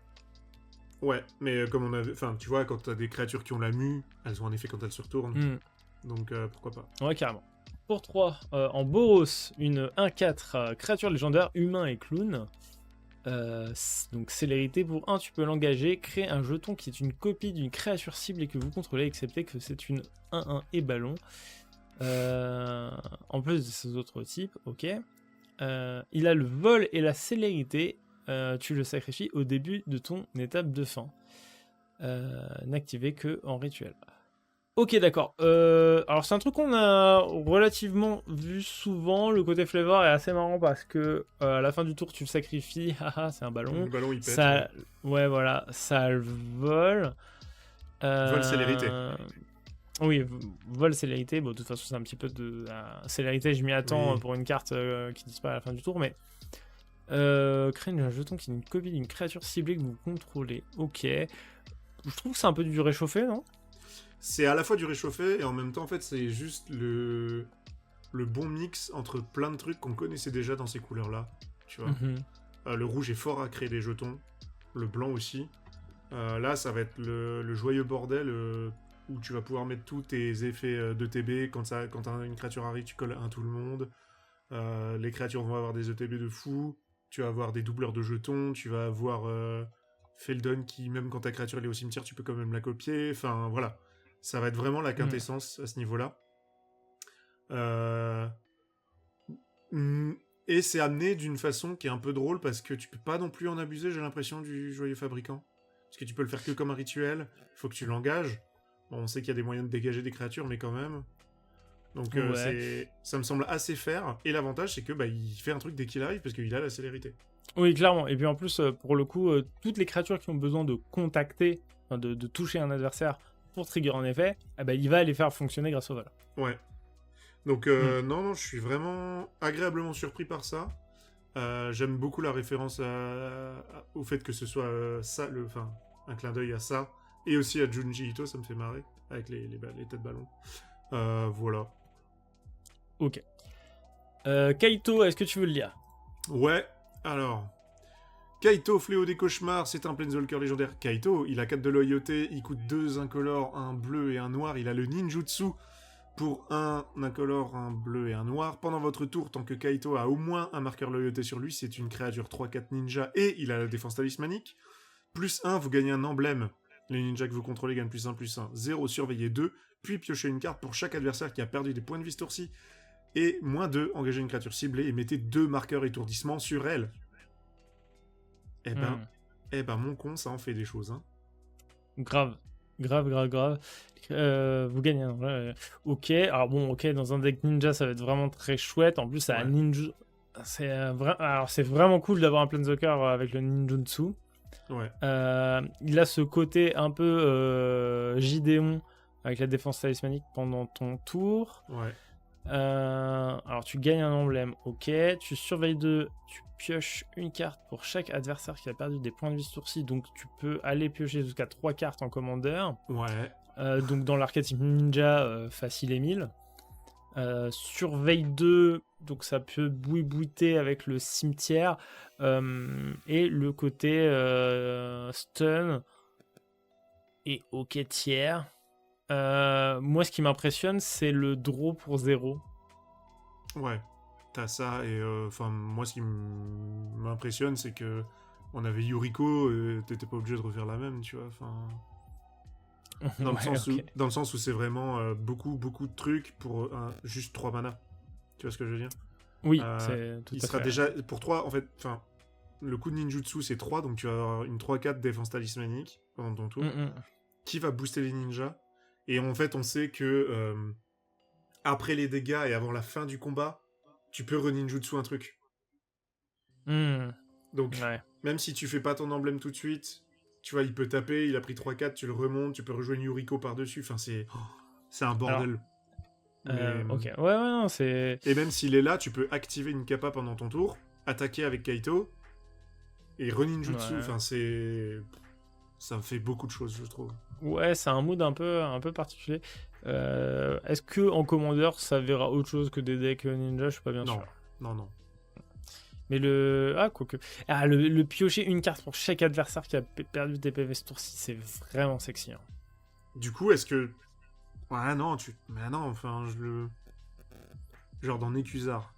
Ouais, mais comme on avait... Enfin, tu vois, quand t'as des créatures qui ont la mue, elles ont un effet quand elles se retournent. Donc pourquoi pas. Ouais, carrément. Pour 3, en Boros, une 1-4 créature légendaire, humain et clown. Donc célérité, pour 1, tu peux l'engager. Crée un jeton qui est une copie d'une créature cible et que vous contrôlez, excepté que c'est une 1-1 et ballon. En plus de ces autres types, ok. Il a le vol et la célérité. Tu le sacrifies au début de ton étape de fin. N'activé que en rituel. Ok, d'accord. Alors c'est un truc qu'on a relativement vu souvent. Le côté flavor est assez marrant parce que à la fin du tour tu le sacrifies. Haha, c'est un ballon. Le ballon il pète. Ça, ouais voilà, ça le vole. Vol célérité. Oui, vol célérité. Bon, de toute façon c'est un petit peu de célérité. Je m'y attends Oui. pour une carte qui disparaît à la fin du tour, mais créer un jeton qui est une copie d'une créature ciblée que vous contrôlez. Ok. Je trouve que c'est un peu du réchauffé, non? C'est à la fois du réchauffé et en même temps, en fait, c'est juste le bon mix entre plein de trucs qu'on connaissait déjà dans ces couleurs-là. Tu vois. Le rouge est fort à créer des jetons. Le blanc aussi. Là, ça va être le joyeux bordel où tu vas pouvoir mettre tous tes effets d'ETB. Quand une créature arrive, tu colles un tout le monde. Les créatures vont avoir des ETB de fou. Tu vas avoir des doubleurs de jetons. Tu vas avoir Feldon qui, même quand ta créature elle est au cimetière, tu peux quand même la copier. Enfin, voilà. Ça va être vraiment la quintessence à ce niveau-là. Et c'est amené d'une façon qui est un peu drôle parce que tu peux pas non plus en abuser, j'ai l'impression, du joyeux fabricant. Parce que tu peux le faire que comme un rituel. Il faut que tu l'engages. Bon, on sait qu'il y a des moyens de dégager des créatures, mais quand même. Donc ça me semble assez fair. Et l'avantage, c'est que il fait un truc dès qu'il arrive parce qu'il a la célérité. Oui, clairement. Et puis en plus, pour le coup, toutes les créatures qui ont besoin de contacter, de toucher un adversaire pour trigger en effet, il va les faire fonctionner grâce au vol. Ouais. Donc non, je suis vraiment agréablement surpris par ça. J'aime beaucoup la référence au fait que ce soit ça, un clin d'œil à ça, et aussi à Junji Ito, ça me fait marrer, avec les têtes ballons. Voilà. Ok. Kaito, est-ce que tu veux le lire? Ouais, alors... Kaito, fléau des cauchemars, c'est un Planeswalker légendaire. Kaito, il a 4 de loyauté, il coûte 2 incolores, un bleu et un noir, il a le ninjutsu pour un incolore, un bleu et un noir. Pendant votre tour, tant que Kaito a au moins un marqueur loyauté sur lui, c'est une créature 3-4 ninja et il a la défense talismanique. Plus 1, vous gagnez un emblème. Les ninjas que vous contrôlez gagnent +1/+1. 0, surveillez 2, puis piochez une carte pour chaque adversaire qui a perdu des points de vie ce tour-ci. Et -2, engagez une créature ciblée et mettez 2 marqueurs étourdissement sur elle. Eh ben, mon con, ça en fait des choses, hein. Grave. Vous gagnez. Ok, alors bon, ok, dans un deck ninja, ça va être vraiment très chouette. En plus, ça a ninja. Alors, c'est vraiment cool d'avoir un Planeswalker avec le ninjutsu. Ouais. Il a ce côté un peu Gideon avec la défense talismanique pendant ton tour. Ouais. Alors tu gagnes un emblème, ok. Tu surveilles 2, tu pioches une carte pour chaque adversaire qui a perdu des points de vie ce tour-ci, donc tu peux aller piocher jusqu'à 3 cartes en commandeur. Ouais. Donc dans l'archétype ninja, facile et 1000. Surveille 2, donc ça peut bouiter avec le cimetière. Et le côté stun et ok tiers. Moi, ce qui m'impressionne, c'est le draw pour 0. Ouais, t'as ça, et moi, ce qui m'impressionne, c'est que on avait Yuriko, et t'étais pas obligé de refaire la même, tu vois, dans le sens où c'est vraiment beaucoup de trucs pour juste 3 mana. Tu vois ce que je veux dire? Oui, c'est tout à fait. Il sera déjà, pour 3, en fait, le coup de ninjutsu, c'est 3, donc tu vas avoir une 3-4 défense talismanique pendant ton tour, qui va booster les ninjas. Et en fait, on sait que après les dégâts et avant la fin du combat, tu peux re-ninjutsu un truc. Donc, même si tu fais pas ton emblème tout de suite, tu vois, il peut taper, il a pris 3-4, tu le remontes, tu peux rejouer une Yuriko par-dessus. Enfin, c'est un bordel. Ok, ouais, non, c'est... Et même s'il est là, tu peux activer une kappa pendant ton tour, attaquer avec Kaito, et reninjutsu, Ouais. enfin c'est... Ça fait beaucoup de choses, je trouve. Ouais, c'est un mood un peu particulier. Est-ce que en commandeur, ça verra autre chose que des decks ninja? Je suis pas bien Non, sûr. non. Mais quoique. Le piocher une carte pour chaque adversaire qui a perdu des PV ce tour-ci, c'est vraiment sexy. Hein. Du coup, est-ce que... Ouais, non, Mais non, enfin, je le... Genre dans Nekuzar.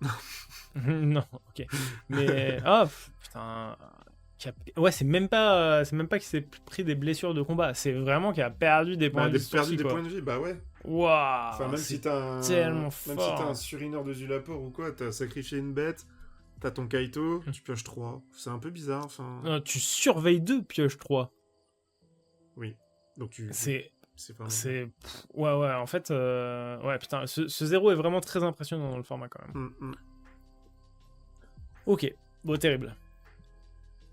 Non, ok. Mais... putain... Ouais, c'est même pas qu'il s'est pris des blessures de combat. C'est vraiment qu'il a perdu des points de vie. Perdu des points de vie, bah ouais. Waouh, Enfin, même si t'as tellement fort. Même si t'as un surineur de Zulapor ou quoi, t'as sacrifié une bête, t'as ton Kaito, tu pioches 3. C'est un peu bizarre, enfin... Non, tu surveilles 2, pioche 3. Oui. Donc tu... C'est vraiment... Ouais, en fait... Ouais, putain, ce 0 est vraiment très impressionnant dans le format, quand même. Ok, bon, terrible.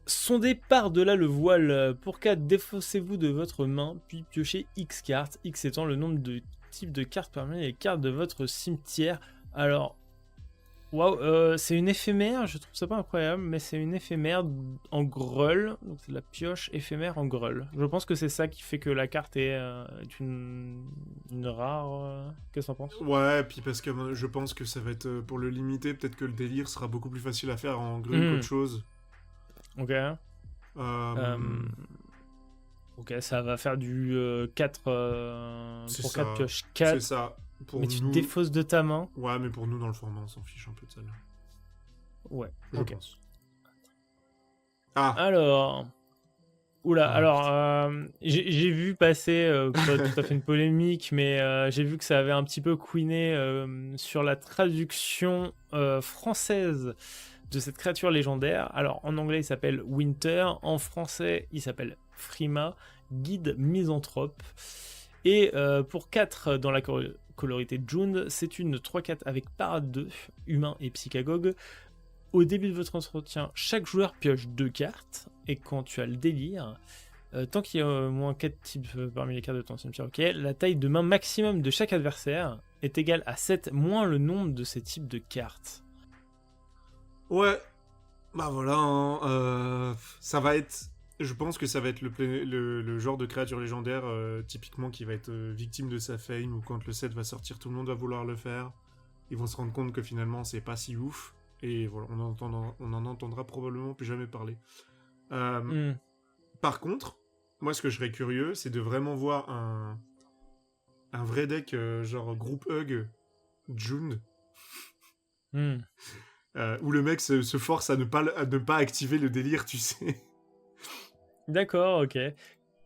Sondez par-delà le voile. Pour 4, défaussez-vous de votre main, puis piochez X cartes, X étant le nombre de types de cartes parmi les cartes de votre cimetière. Alors, waouh, c'est une éphémère, je trouve ça pas incroyable, mais c'est une éphémère en Gruul, donc c'est de la pioche éphémère en Gruul. Je pense que c'est ça qui fait que la carte est une rare... Qu'est-ce que t'en penses? Ouais, puis parce que je pense que ça va être, pour le limiter, peut-être que le délire sera beaucoup plus facile à faire en Gruul qu'autre chose. Ok. Ok, ça va faire du 4 pour 4 pioches 4. C'est ça. Mais tu défausses de ta main. Ouais, mais pour nous, dans le format, on s'en fiche un peu de ça. Là. Ouais, je ok. pense. Ah. Alors... Oula, alors, j'ai vu passer, pas tout à fait une polémique, mais j'ai vu que ça avait un petit peu couiné sur la traduction française de cette créature légendaire. Alors, en anglais, il s'appelle Winter. En français, il s'appelle Frima, guide misanthrope. Et pour 4 dans la colorité Jund, c'est une 3-4 avec parade 2, humain et psychagogue. Au début de votre entretien, chaque joueur pioche 2 cartes. Et quand tu as le délire, tant qu'il y a au moins 4 types parmi les cartes de ton cimetière, ok, la taille de main maximum de chaque adversaire est égale à 7 moins le nombre de ces types de cartes. Ouais, bah voilà, hein, ça va être... Je pense que ça va être le genre de créature légendaire typiquement qui va être victime de sa fame, ou quand le set va sortir, tout le monde va vouloir le faire. Ils vont se rendre compte que finalement c'est pas si ouf, et voilà, on en entendra probablement plus jamais parler. Par contre, moi ce que je serais curieux, c'est de vraiment voir un vrai deck genre groupe Hug Jund. Où le mec se force à ne pas activer le délire, tu sais. D'accord, ok.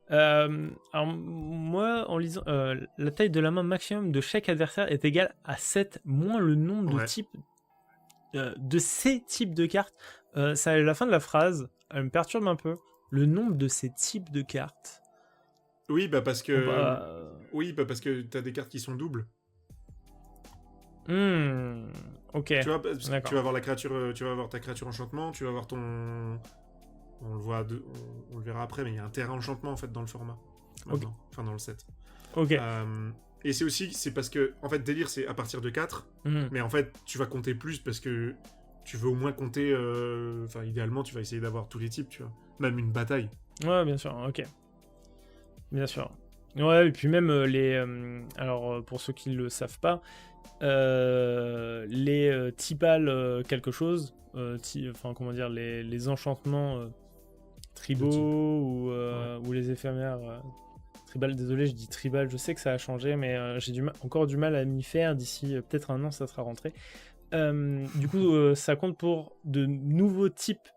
Alors moi, en lisant, la taille de la main maximum de chaque adversaire est égale à 7 moins le nombre de types de ces types de cartes. Ça, à la fin de la phrase, elle me perturbe un peu. Le nombre de ces types de cartes. Oui, bah parce que... Oui, bah parce que t'as des cartes qui sont doubles. Ok. Tu vois, tu vas avoir tu vas avoir ta créature enchantement, tu vas avoir ton... On le verra après, mais il y a un terrain enchantement en fait dans le format. Maintenant. Okay. Enfin dans le set. Ok. Et c'est parce que, en fait, délire c'est à partir de 4, mais en fait, tu vas compter plus parce que tu veux au moins compter... Enfin, idéalement, tu vas essayer d'avoir tous les types, tu vois. Même une bataille. Ouais, bien sûr, ok. Bien sûr. Ouais, et puis même alors, pour ceux qui ne le savent pas, les Tipal quelque chose, enfin, comment dire, les enchantements tribaux ou les éphémères tribal, désolé, je dis tribal, je sais que ça a changé, mais j'ai encore du mal à m'y faire. D'ici peut-être un an, ça sera rentré. Du coup, ça compte pour de nouveaux types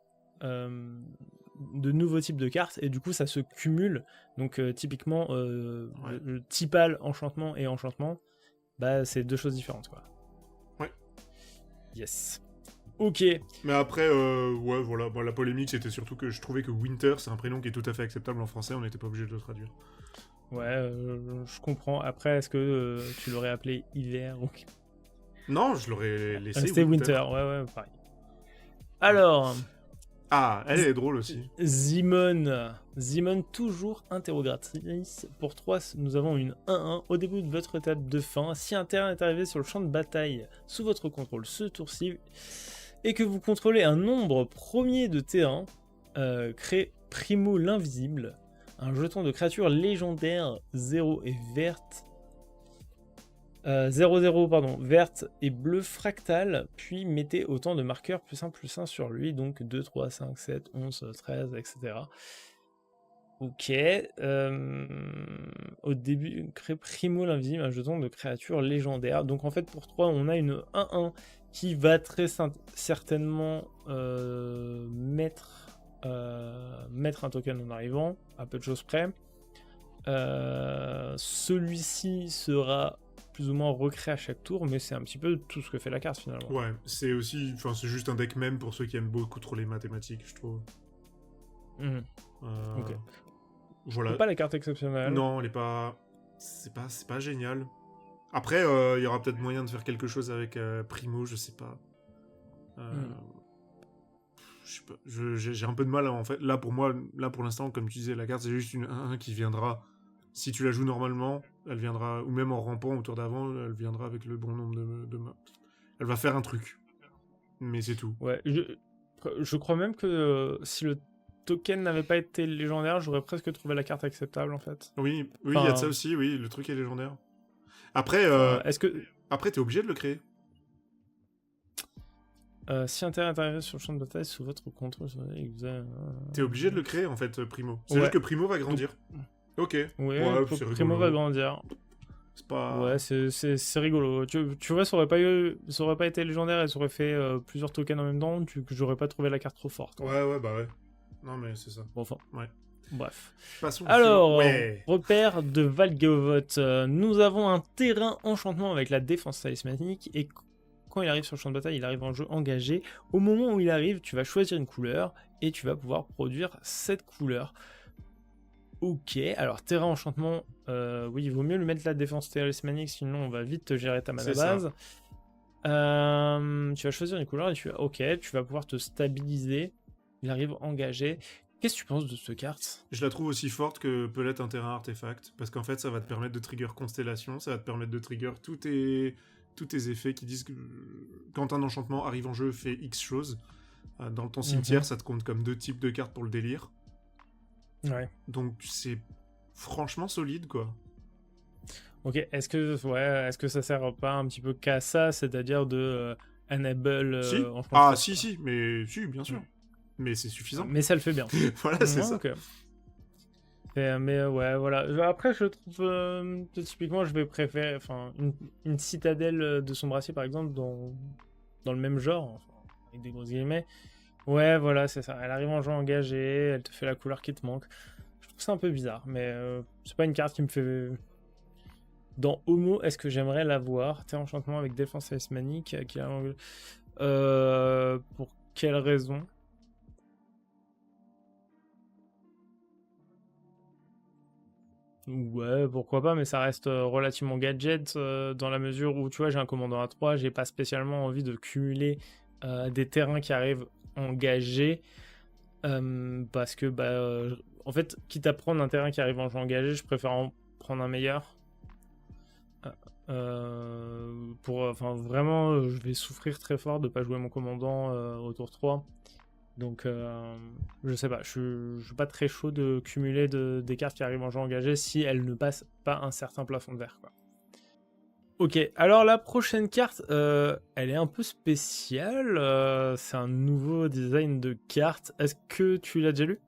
de cartes, et du coup ça se cumule. Donc typiquement le Tipal enchantement et enchantement, bah c'est deux choses différentes, quoi. Ouais. Yes. Ok. Mais après, ouais, voilà, bon, la polémique c'était surtout que je trouvais que Winter c'est un prénom qui est tout à fait acceptable en français, on n'était pas obligé de le traduire. Ouais, je comprends. Après, est-ce que tu l'aurais appelé hiver ou... Non, je l'aurais laissé C'était Winter, ouais, pareil. Alors, Ah, elle est drôle aussi. Zimon, toujours interrogatrice. Pour 3, nous avons une 1-1 au début de votre étape de fin. Si un terrain est arrivé sur le champ de bataille sous votre contrôle ce tour-ci et que vous contrôlez un nombre premier de terrains, créez Primo l'invisible, un jeton de créature légendaire 0 et verte. 0-0, pardon, verte et bleue fractale, puis mettez autant de marqueurs +1/+1 sur lui, donc 2, 3, 5, 7, 11, 13, etc. Ok. Au début, crée Primo l'invisible, un jeton de créature légendaire. Donc en fait, pour 3, on a une 1-1 qui va très certainement mettre un token en arrivant, à peu de choses près. Celui-ci sera plus ou moins recréé à chaque tour, mais c'est un petit peu tout ce que fait la carte finalement. Ouais, c'est aussi, enfin c'est juste un deck même pour ceux qui aiment beaucoup trop les mathématiques, je trouve. Ok. Voilà. C'est pas la carte exceptionnelle. Non, elle est pas, c'est pas génial. Après, il y aura peut-être moyen de faire quelque chose avec Primo, je sais pas. Je sais pas. J'ai un peu de mal en fait. Là pour moi, là pour l'instant, comme tu disais, la carte c'est juste une 1-1 qui viendra. Si tu la joues normalement, elle viendra, ou même en rampant au tour d'avant, elle viendra avec le bon nombre de mains. Elle va faire un truc. Mais c'est tout. Ouais, je crois même que si le token n'avait pas été légendaire, j'aurais presque trouvé la carte acceptable en fait. Oui, il y a de ça aussi, oui, le truc est légendaire. Après, est-ce que... Après t'es obligé de le créer. Si un terrain est arrivé sur le champ de bataille sous votre contrôle, t'es obligé de le créer en fait, Primo. C'est ouais. juste que Primo va grandir. Ok. Ouais, c'est Primo rigolo. va grandir. C'est pas... Ouais, c'est rigolo. Tu vois, ça aurait pas été légendaire et ça aurait fait plusieurs tokens en même temps, que j'aurais pas trouvé la carte trop forte. Ouais, bah ouais. Non mais c'est ça. Bon, enfin. Ouais. Bref. Passons Alors, ouais. repère de Valgavoth. Nous avons un terrain enchantement avec la défense talismanique et quand il arrive sur le champ de bataille, il arrive en jeu engagé. Au moment où il arrive, tu vas choisir une couleur et tu vas pouvoir produire cette couleur. Ok, alors terrain enchantement, oui, il vaut mieux lui mettre la défense talismanique, sinon on va vite te gérer ta mana base. Tu vas choisir une couleur et tu vas pouvoir te stabiliser. Il arrive engagé. Qu'est-ce que tu penses de cette carte ? Je la trouve aussi forte que peut l'être un terrain artefact, parce qu'en fait ça va te permettre de trigger constellation, ça va te permettre de trigger tous tes effets qui disent que quand un enchantement arrive en jeu, fait X choses. Dans ton cimetière, ça te compte comme 2 types de cartes pour le délire. Ouais. Donc c'est franchement solide quoi. Ok, est-ce que ça sert pas un petit peu qu'à ça, c'est-à-dire de enable Si. Si, bien sûr. Mais c'est suffisant. Mais ça le fait bien. Voilà, c'est ça. Okay. Mais ouais, voilà. Après, je trouve typiquement, je vais préférer une citadelle de son brassier, par exemple, dans le même genre, avec des grosses guillemets. Ouais, voilà, c'est ça. Elle arrive en jeu engagé, elle te fait la couleur qui te manque. Je trouve ça un peu bizarre, mais c'est pas une carte qui me fait... Dans Homo, est-ce que j'aimerais l'avoir ? Terre enchantement avec défense talismanique, pour quelle raison ? Ouais, pourquoi pas, mais ça reste relativement gadget dans la mesure où, tu vois, j'ai un commandant à 3, j'ai pas spécialement envie de cumuler des terrains qui arrivent engagés parce que, en fait, quitte à prendre un terrain qui arrive en jeu engagé, je préfère en prendre un meilleur. Vraiment, je vais souffrir très fort de pas jouer mon commandant au tour 3. Donc, je sais pas, je suis pas très chaud de cumuler des cartes qui arrivent en jeu engagé si elles ne passent pas un certain plafond de verre, quoi. Ok, alors la prochaine carte, elle est un peu spéciale. C'est un nouveau design de carte. Est-ce que tu l'as déjà lu ?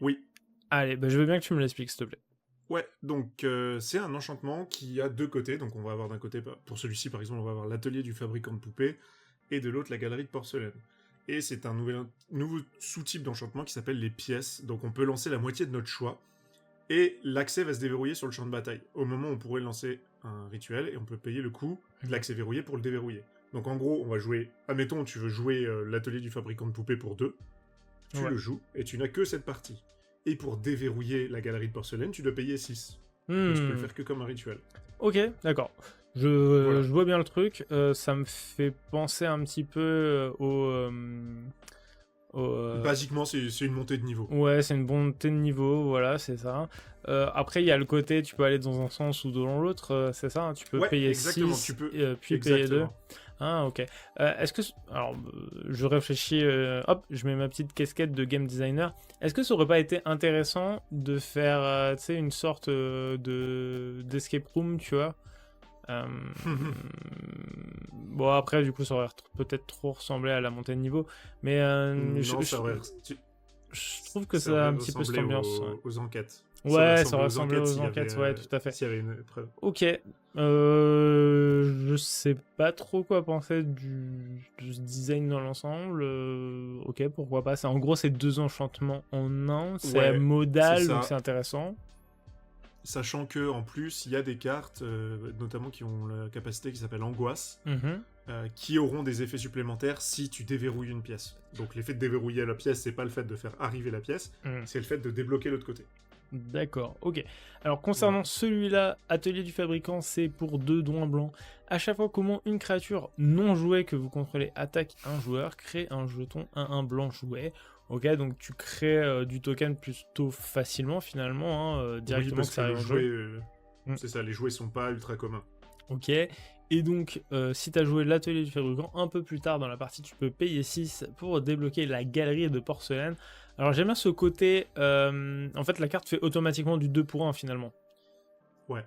Oui. Allez, je veux bien que tu me l'expliques, s'il te plaît. Ouais, donc c'est un enchantement qui a 2 côtés. Donc on va avoir d'un côté, pour celui-ci par exemple, on va avoir l'atelier du fabricant de poupées, et de l'autre la galerie de porcelaine. Et c'est un nouveau sous-type d'enchantement qui s'appelle les pièces. Donc on peut lancer la moitié de notre choix, et l'accès va se déverrouiller sur le champ de bataille. Au moment où on pourrait lancer un rituel, et on peut payer le coût de l'accès verrouillé pour le déverrouiller. Donc en gros, on va jouer... Admettons, tu veux jouer l'atelier du fabricant de poupées pour 2. Tu le joues, et tu n'as que cette partie. Et pour déverrouiller la galerie de porcelaine, tu dois payer 6. Donc tu peux le faire que comme un rituel. Ok, d'accord. Je vois bien le truc. Ça me fait penser un petit peu Basiquement, c'est une montée de niveau. Ouais, c'est une montée de niveau, voilà, c'est ça. Après, il y a le côté, tu peux aller dans un sens ou dans l'autre, c'est ça, hein, tu peux Ouais, payer exactement, 6, tu peux... puis payer 2. Exactement. Ah, ok. Est-ce que... Alors, je réfléchis... hop, je mets ma petite casquette de game designer. Est-ce que ça aurait pas été intéressant de faire, tu sais, une sorte d'escape room, tu vois? Bon, après, du coup, ça aurait peut-être trop ressemblé à la montée de niveau. Mais Non, ça aurait... je trouve que Ça ça a aurait un petit peu cette ressemblé ambiance. Ouais. aux enquêtes. Ouais, ça aurait ressemblé ressemblé aux s'il y enquêtes, avait, ouais, tout à fait. s'il y avait une épreuve. Ok, je sais pas trop quoi penser du design dans l'ensemble. Ok, pourquoi pas. En gros, c'est 2 enchantements en un. C'est Ouais, modal, c'est ça. donc c'est intéressant. Sachant que en plus, il y a des cartes, notamment qui ont la capacité qui s'appelle Angoisse, Mhm. qui auront des effets supplémentaires si tu déverrouilles une pièce. Donc l'effet de déverrouiller la pièce, c'est pas le fait de faire arriver la pièce, c'est le fait de débloquer l'autre côté. D'accord, ok. Alors concernant celui-là, Atelier du fabricant, c'est pour 2 dons blancs. À chaque fois comment une créature non jouée que vous contrôlez attaque un joueur, crée un jeton 1/1 blanc joué. Ok, donc tu crées du token plutôt facilement finalement, directement Oui, parce que ça que arrive en jeu. c'est ça, les jouets sont pas ultra communs. Ok, et donc si tu as joué l'atelier du fabricant, un peu plus tard dans la partie, tu peux payer 6 pour débloquer la galerie de porcelaine. Alors j'aime bien ce côté, en fait la carte fait automatiquement du 2 pour 1 finalement. Ouais.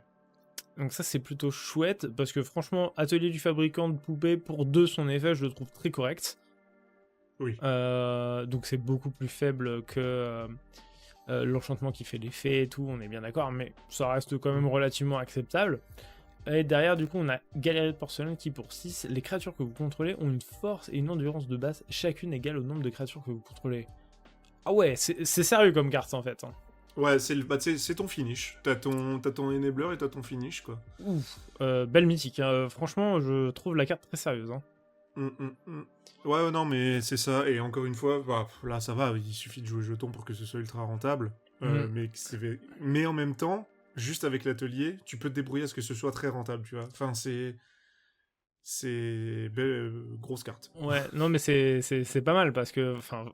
Donc ça c'est plutôt chouette, parce que franchement, atelier du fabricant de poupées, pour 2 son effet, je le trouve très correct. Oui. Donc c'est beaucoup plus faible que l'enchantement qui fait l'effet et tout, on est bien d'accord, mais ça reste quand même relativement acceptable. Et derrière, du coup, on a Galerie de porcelaine qui, pour 6, les créatures que vous contrôlez ont une force et une endurance de base, chacune égale au nombre de créatures que vous contrôlez. Ah ouais, c'est sérieux comme carte en fait. Hein. Ouais, c'est ton finish. T'as ton enabler et t'as ton finish, quoi. Ouf, belle mythique. Hein. Franchement, je trouve la carte très sérieuse. Hein. Ouais, non, mais c'est ça. Et encore une fois, bah, là, ça va. Il suffit de jouer jeton pour que ce soit ultra rentable. Mais en même temps, juste avec l'atelier, tu peux te débrouiller à ce que ce soit très rentable, tu vois. Enfin, c'est belle, grosse carte. Ouais, non, mais c'est pas mal parce que, enfin,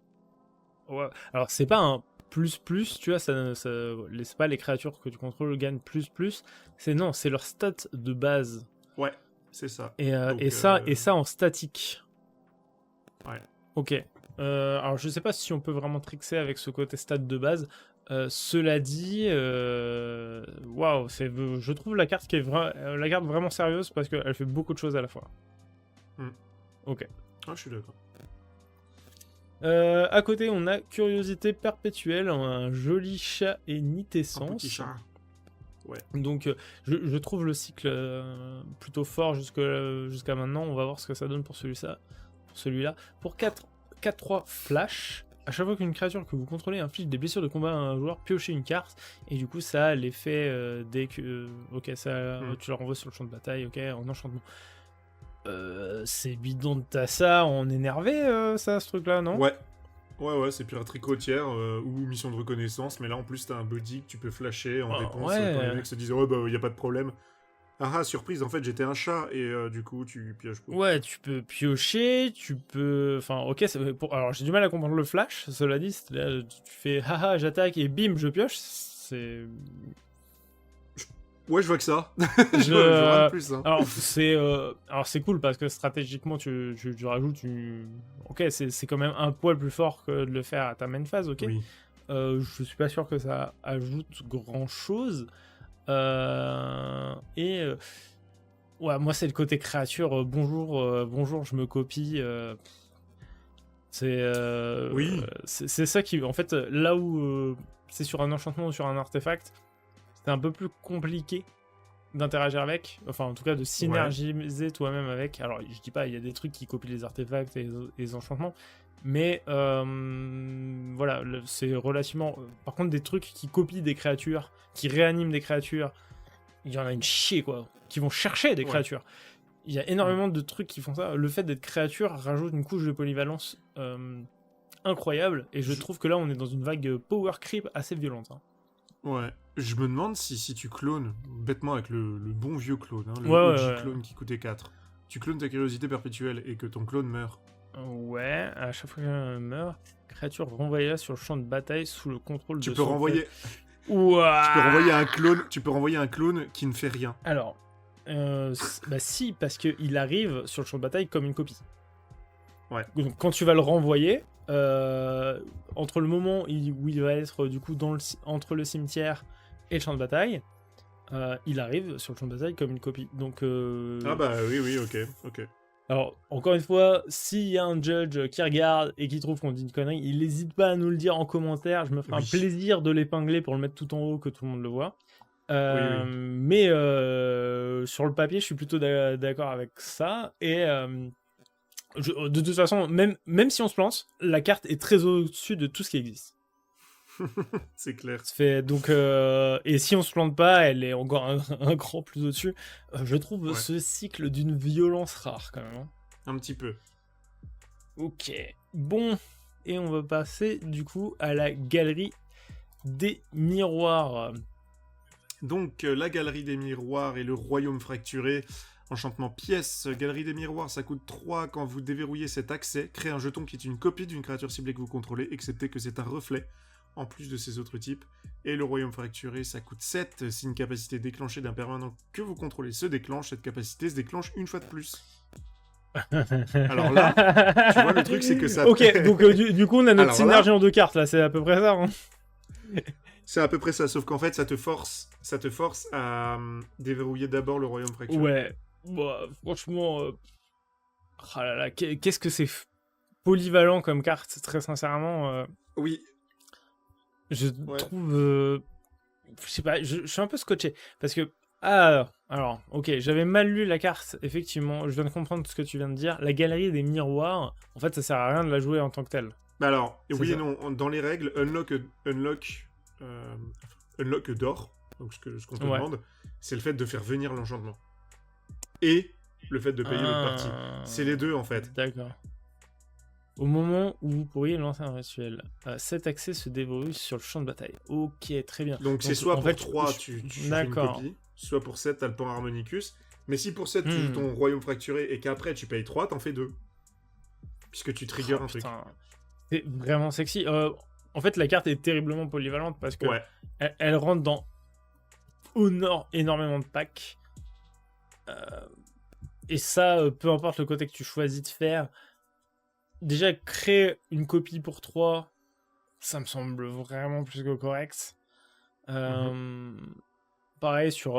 ouais. Alors c'est pas un plus, tu vois, c'est pas les créatures que tu contrôles gagnent plus, non, c'est leur stat de base. Ouais, c'est ça. Et ça en statique. Ouais. Ok. Alors je sais pas si on peut vraiment trickser avec ce côté stat de base. Cela dit, waouh, je trouve la carte la carte vraiment sérieuse parce qu'elle fait beaucoup de choses à la fois. Ok. Ah, je suis d'accord. À côté, on a Curiosité perpétuelle, un joli chat et nitessence. Un petit chat. Ouais. Donc, je trouve le cycle plutôt fort jusqu'à maintenant. On va voir ce que ça donne pour celui-là. Pour 4-3 flash, à chaque fois qu'une créature que vous contrôlez inflige des blessures de combat à un joueur, piochez une carte. Et du coup, ça a l'effet dès que. Ok, ça, tu la renvoies sur le champ de bataille, ok, en enchantement. C'est bidon de ça en énervé, ça, ce truc-là, non? Ouais, c'est piraterie côtière ou mission de reconnaissance, mais là en plus t'as un buddy que tu peux flasher en réponse quand les mecs se disent ouais, bah y a pas de problème. Ah, surprise, en fait j'étais un chat et du coup tu pioches pour. Ouais, tu peux piocher, tu peux. Enfin, ok, alors j'ai du mal à comprendre le flash, cela dit, là, tu fais haha, j'attaque et bim, je pioche, c'est. Ouais, je vois que ça. je vois rien de plus. Hein. Alors c'est cool parce que stratégiquement tu rajoutes Ok, c'est quand même un poil plus fort que de le faire à ta main phase, ok. Oui. Je suis pas sûr que ça ajoute grand chose. Ouais, moi c'est le côté créature. Bonjour, je me copie. Oui. C'est ça qui, en fait, là où c'est sur un enchantement ou sur un artefact. C'est un peu plus compliqué d'interagir avec, enfin en tout cas de synergiser toi-même avec. Alors je dis pas, il y a des trucs qui copient les artefacts et les enchantements, mais voilà, c'est relativement... Par contre des trucs qui copient des créatures, qui réaniment des créatures, il y en a une chier quoi, qui vont chercher des créatures. Il y a énormément de trucs qui font ça. Le fait d'être créature rajoute une couche de polyvalence incroyable, et je trouve que là on est dans une vague power creep assez violente. Hein. Ouais, je me demande si tu clones, bêtement avec le bon vieux clone, hein, le OG clone qui coûtait 4, tu clones ta curiosité perpétuelle et que ton clone meurt, Ouais, à chaque fois qu'un meurt, créature renvoyée sur le champ de bataille sous le contrôle Tu de peux son renvoyer. Ouah. Tu peux renvoyer un clone. Tu peux renvoyer un clone qui ne fait rien. Alors, bah si, parce qu'il arrive sur le champ de bataille comme une copie. Ouais. Donc quand tu vas le renvoyer, entre le moment où il va être du coup entre le cimetière et le champ de bataille, il arrive sur le champ de bataille comme une copie. Donc, Ah bah oui, ok. alors, encore une fois, s'il y a un judge qui regarde et qui trouve qu'on dit une connerie, il n'hésite pas à nous le dire en commentaire. Je me ferai un plaisir de l'épingler pour le mettre tout en haut, que tout le monde le voit. Oui. Mais sur le papier, je suis plutôt d'accord avec ça. Et de toute façon, même si on se plante, la carte est très au-dessus de tout ce qui existe. C'est clair. Donc, et si on se plante pas, elle est encore un cran plus au-dessus. Je trouve ce cycle d'une violence rare quand même. Hein. Un petit peu. Ok. Bon, et on va passer du coup à la galerie des miroirs. Donc, la galerie des miroirs et le royaume fracturé. Enchantement pièce, galerie des miroirs, ça coûte 3 quand vous déverrouillez cet accès. Créez un jeton qui est une copie d'une créature ciblée que vous contrôlez, excepté que c'est un reflet, en plus de ces autres types. Et le royaume fracturé, ça coûte 7. Si une capacité déclenchée d'un permanent que vous contrôlez se déclenche, cette capacité se déclenche une fois de plus. Alors là, tu vois, le truc, c'est que ça... Ok, donc du coup, on a notre synergie en 2 cartes, là, c'est à peu près ça. Hein. C'est à peu près ça, sauf qu'en fait, ça te force à déverrouiller d'abord le royaume fracturé. Ouais, bah, franchement... Oh là là, qu'est-ce que c'est polyvalent comme carte, très sincèrement. Oui. Je trouve... je sais pas, je suis un peu scotché, parce que... Ah, alors, ok, j'avais mal lu la carte, effectivement, je viens de comprendre ce que tu viens de dire. La galerie des miroirs, en fait, ça sert à rien de la jouer en tant que telle. Bah alors, oui et non, dans les règles, unlock d'or, donc ce qu'on te demande, c'est le fait de faire venir l'enchantement. Et le fait de payer l'autre partie. C'est les deux, en fait. D'accord. Au moment où vous pourriez lancer un rituel, cet accès se déverrouille sur le champ de bataille. Ok, très bien. Donc c'est soit pour 3, tu fais une copie, soit pour 7, t'as le pan Harmonicus. Mais si pour 7, tu joues ton royaume fracturé et qu'après tu payes 3, t'en fais 2. Puisque tu triggers un truc. C'est vraiment sexy. En fait, la carte est terriblement polyvalente parce que elle rentre dans énormément de packs. Et ça, peu importe le côté que tu choisis de faire, déjà créer une copie pour 3, ça me semble vraiment plus que correct. Pareil sur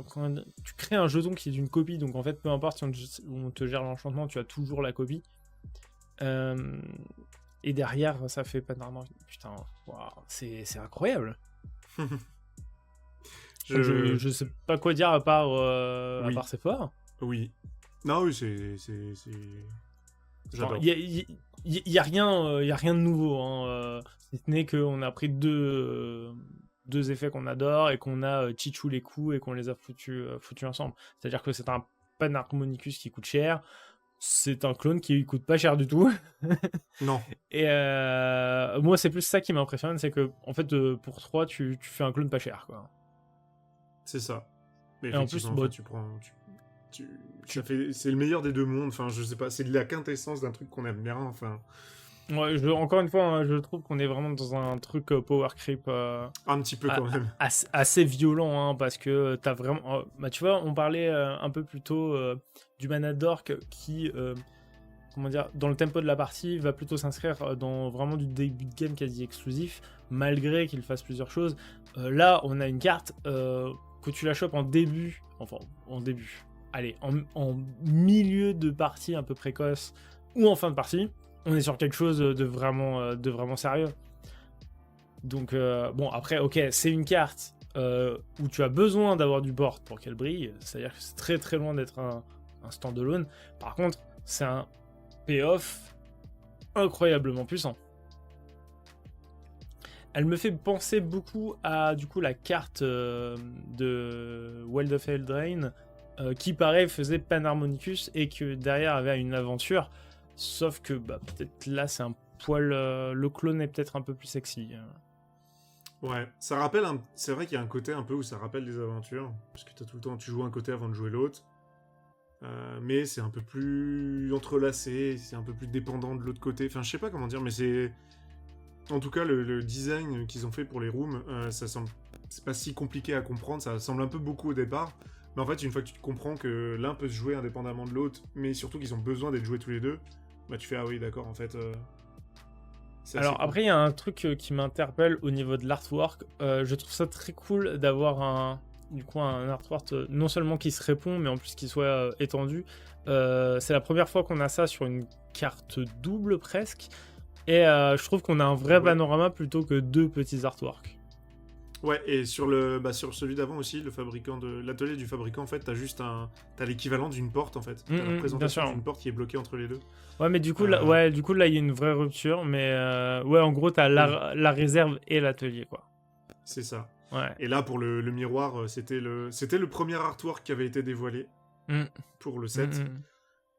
quand tu crées un jeton qui est d'une copie, donc en fait peu importe si on te gère l'enchantement, tu as toujours la copie. Et derrière ça fait pas normalement. Putain, wow, c'est incroyable. Je sais pas quoi dire à part c'est fort. Oui. Non, oui, c'est... J'adore. Il y a rien de nouveau, hein, si ce n'est qu'on a pris deux effets qu'on adore et qu'on a chichou les coups et qu'on les a foutus ensemble. C'est-à-dire que c'est un Pan Harmonicus qui coûte cher, c'est un clone qui coûte pas cher du tout. Non. Et moi, c'est plus ça qui m'impressionne, c'est que en fait, pour 3, tu fais un clone pas cher, quoi. C'est ça. Mais et en plus, tu prends... c'est le meilleur des deux mondes, enfin je sais pas, c'est de la quintessence d'un truc qu'on aime bien, enfin... Ouais, encore une fois, hein, je trouve qu'on est vraiment dans un truc power creep... un petit peu quand même. Assez violent, hein, parce que t'as vraiment... bah tu vois, on parlait un peu plus tôt du mana d'orc qui, comment dire, dans le tempo de la partie, va plutôt s'inscrire dans vraiment du début de game quasi exclusif, malgré qu'il fasse plusieurs choses. Là, on a une carte que tu la chopes en début, enfin, en début... Allez, en milieu de partie un peu précoce ou en fin de partie, on est sur quelque chose de vraiment sérieux. Donc, bon, après, ok, c'est une carte où tu as besoin d'avoir du board pour qu'elle brille, c'est-à-dire que c'est très très loin d'être un standalone. Par contre, c'est un payoff incroyablement puissant. Elle me fait penser beaucoup à, du coup, la carte de Wild of Eldraine, qui pareil faisait Pan Harmonicus et que derrière avait une aventure, sauf que bah, peut-être là c'est un poil, le clone est peut-être un peu plus sexy. Ouais, ça rappelle c'est vrai qu'il y a un côté un peu où ça rappelle des aventures, parce que t'as tout le temps, tu joues un côté avant de jouer l'autre. Mais c'est un peu plus entrelacé, c'est un peu plus dépendant de l'autre côté. Enfin, je sais pas comment dire, mais c'est... En tout cas, le design qu'ils ont fait pour les rooms, ça semble... C'est pas si compliqué à comprendre, ça semble un peu beaucoup au départ. Mais en fait, une fois que tu comprends que l'un peut se jouer indépendamment de l'autre, mais surtout qu'ils ont besoin d'être joués tous les deux, bah tu fais, ah oui, d'accord, en fait... c'est assez Alors cool. après, il y a un truc qui m'interpelle au niveau de l'artwork. Je trouve ça très cool d'avoir un artwork non seulement qui se répond, mais en plus qui soit étendu. C'est la première fois qu'on a ça sur une carte double presque. Et je trouve qu'on a un vrai Ouais. panorama plutôt que deux petits artworks. Ouais, et sur celui d'avant aussi, l'atelier du fabricant, en fait, t'as l'équivalent d'une porte, en fait. T'as la Bien présentation sûr. d'une porte qui est bloquée entre les deux. Ouais, mais du coup, Euh, là, il y a une vraie rupture. Mais ouais, en gros, t'as la réserve et l'atelier, quoi. C'est ça. Ouais. Et là, pour le miroir, c'était le premier artwork qui avait été dévoilé Mm. pour le set. Mm.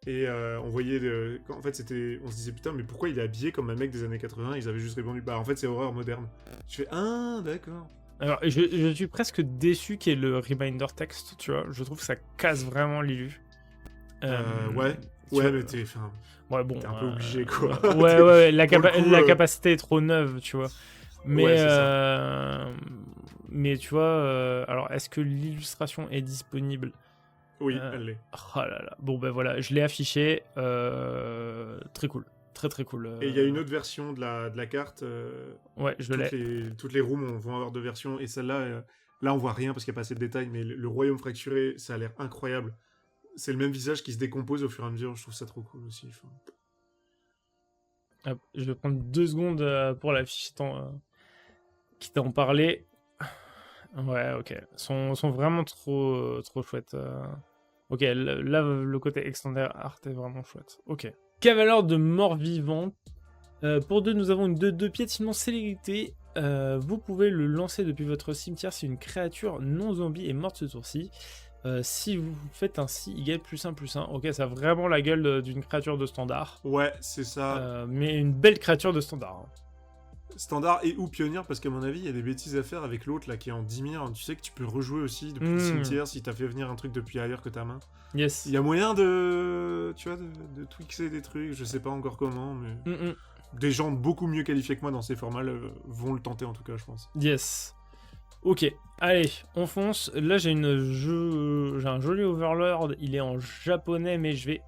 Et on voyait... En fait, on se disait, putain, mais pourquoi il est habillé comme un mec des années 80? Ils avaient juste répondu, bah en fait, c'est horreur moderne. Je fais, ah, d'accord. Alors, je suis presque déçu qu'il y ait le reminder text, tu vois. Je trouve que ça casse vraiment l'illu. Ouais, mais Ouais, bon. t'es un peu obligé, quoi. Ouais, la Pour le coup, la capacité est trop neuve, tu vois. Mais, Ouais, c'est ça. mais tu vois, alors est-ce que l'illustration est disponible? Oui, elle l'est. Oh là là. Bon, ben voilà, je l'ai affiché. Très cool. Très très cool. Et il y a une autre version de la carte. Ouais, je l'ai. Toutes les rooms vont avoir deux versions. Et celle-là, là, on voit rien parce qu'il n'y a pas assez de détails. Mais le royaume fracturé, ça a l'air incroyable. C'est le même visage qui se décompose au fur et à mesure. Je trouve ça trop cool aussi. Enfin... Hop, je vais prendre 2 secondes pour l'afficher qui t'en parlait. Ouais, ok. Sont vraiment trop chouettes. Ok, là, le côté extended art est vraiment chouette. Ok. Cavalier de mort vivante. Pour 2, nous avons une 2/2 piétinement célérité. Vous pouvez le lancer depuis votre cimetière si une créature non zombie est morte ce tour-ci. Si vous faites ainsi, il gagne +1/+1. Ok, ça a vraiment la gueule d'une créature de standard. Ouais, c'est ça. Mais une belle créature de standard. Hein. Standard et ou pionnière, parce qu'à mon avis, il y a des bêtises à faire avec l'autre là qui est en Dimir. Tu sais que tu peux rejouer aussi depuis le cimetière si t'as fait venir un truc depuis ailleurs que ta main. Yes. Il y a moyen de twixer des trucs, je sais pas encore comment, mais des gens beaucoup mieux qualifiés que moi dans ces formats vont le tenter en tout cas, je pense. Yes. Ok, allez, on fonce. Là, j'ai un joli Overlord. Il est en japonais, mais je vais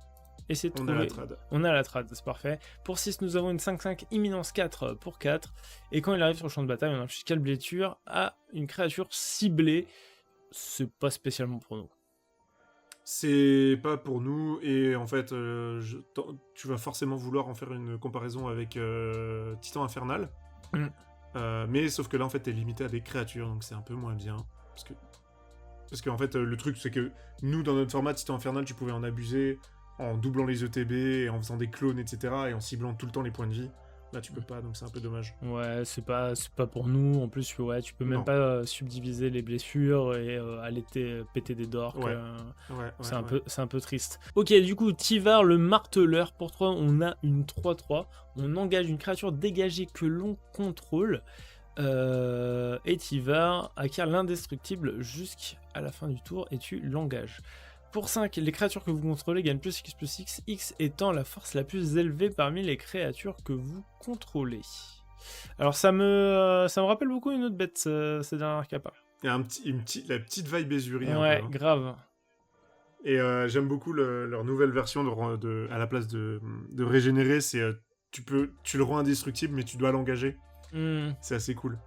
essayer de trouver... On a la trad. On a la trad, c'est parfait. Pour 6, nous avons une 5/5 imminence 4 pour 4. Et quand il arrive sur le champ de bataille, on inflige 4 blessures à une créature ciblée. C'est pas spécialement pour nous. C'est pas pour nous, et en fait, tu vas forcément vouloir en faire une comparaison avec Titan Infernal. Mais sauf que là, en fait, t'es limité à des créatures, donc c'est un peu moins bien. Parce que en fait, le truc, c'est que nous, dans notre format Titan Infernal, tu pouvais en abuser en doublant les ETB, et en faisant des clones, etc., et en ciblant tout le temps les points de vie. Là, tu peux pas, donc c'est un peu dommage. Ouais, c'est pas pour nous. En plus, ouais, tu peux même Non. pas subdiviser les blessures et aller péter des dorks. Ouais. C'est un peu triste. Ok, du coup, Tivar le marteleur. Pour 3, on a une 3/3. On engage une créature dégagée que l'on contrôle. Et Tivar acquiert l'indestructible jusqu'à la fin du tour et tu l'engages. Pour 5, les créatures que vous contrôlez gagnent +X+X, X étant la force la plus élevée parmi les créatures que vous contrôlez. Alors ça me rappelle beaucoup une autre bête, ces dernières capas. Il y a la petite vibe Bézurie. Ouais, un peu, hein. grave. Et j'aime beaucoup leur nouvelle version à la place de régénérer, c'est tu le rends indestructible, mais tu dois l'engager. C'est assez cool.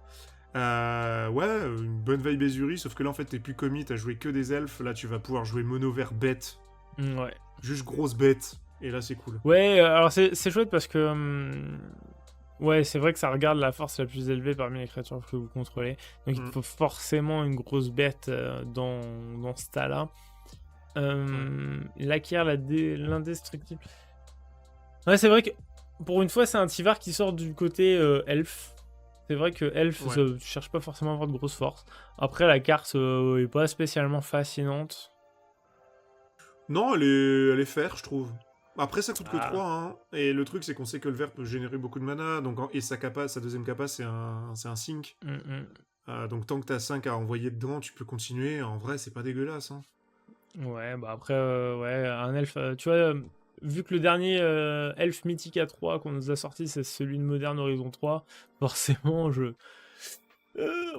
Ouais, une bonne veille Bézurie, sauf que là en fait t'es plus commis, t'as joué que des elfes, là tu vas pouvoir jouer mono vert bête. Ouais. Juste grosse bête, et là c'est cool. Ouais, alors c'est chouette parce que... ouais, c'est vrai que ça regarde la force la plus élevée parmi les créatures que vous contrôlez. Donc il faut forcément une grosse bête dans ce tas-là. Il acquiert l'indestructible. Ouais, c'est vrai que pour une fois, c'est un Tivar qui sort du côté elfe. C'est vrai que elfe, tu cherches pas forcément à avoir de grosse force. Après, la carte est pas spécialement fascinante. Non, elle est fair, je trouve. Après, ça coûte que 3, hein. Et le truc, c'est qu'on sait que le vert peut générer beaucoup de mana, donc et sa deuxième capa, c'est un sync. Donc tant que t'as 5 à envoyer dedans, tu peux continuer. En vrai, c'est pas dégueulasse, hein. Ouais, bah après, ouais, un elfe, tu vois, vu que le dernier elfe mythique à 3 qu'on nous a sorti, c'est celui de Modern Horizon 3, forcément,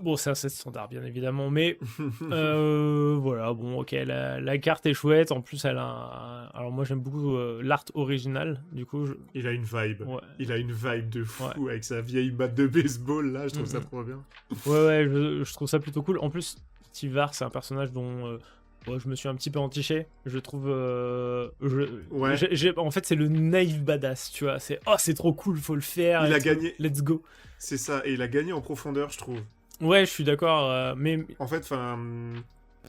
bon, c'est assez standard, bien évidemment, mais voilà, bon, ok, la carte est chouette, en plus, elle a alors moi, j'aime beaucoup l'art original, du coup, Il a une vibe. ouais, Il a une vibe de ouais. fou avec sa vieille batte de baseball, là, je trouve ça Mm, trop bien. ouais, ouais, je trouve ça plutôt cool. En plus, Tivar, c'est un personnage dont ouais, je me suis un petit peu entiché. Je trouve. Ouais, En fait, c'est le naïf badass, tu vois. C'est oh, c'est trop cool, faut le faire il et a tout. gagné, Let's go. c'est ça, et il a gagné en profondeur, je trouve. Ouais, je suis d'accord, mais. En fait, enfin,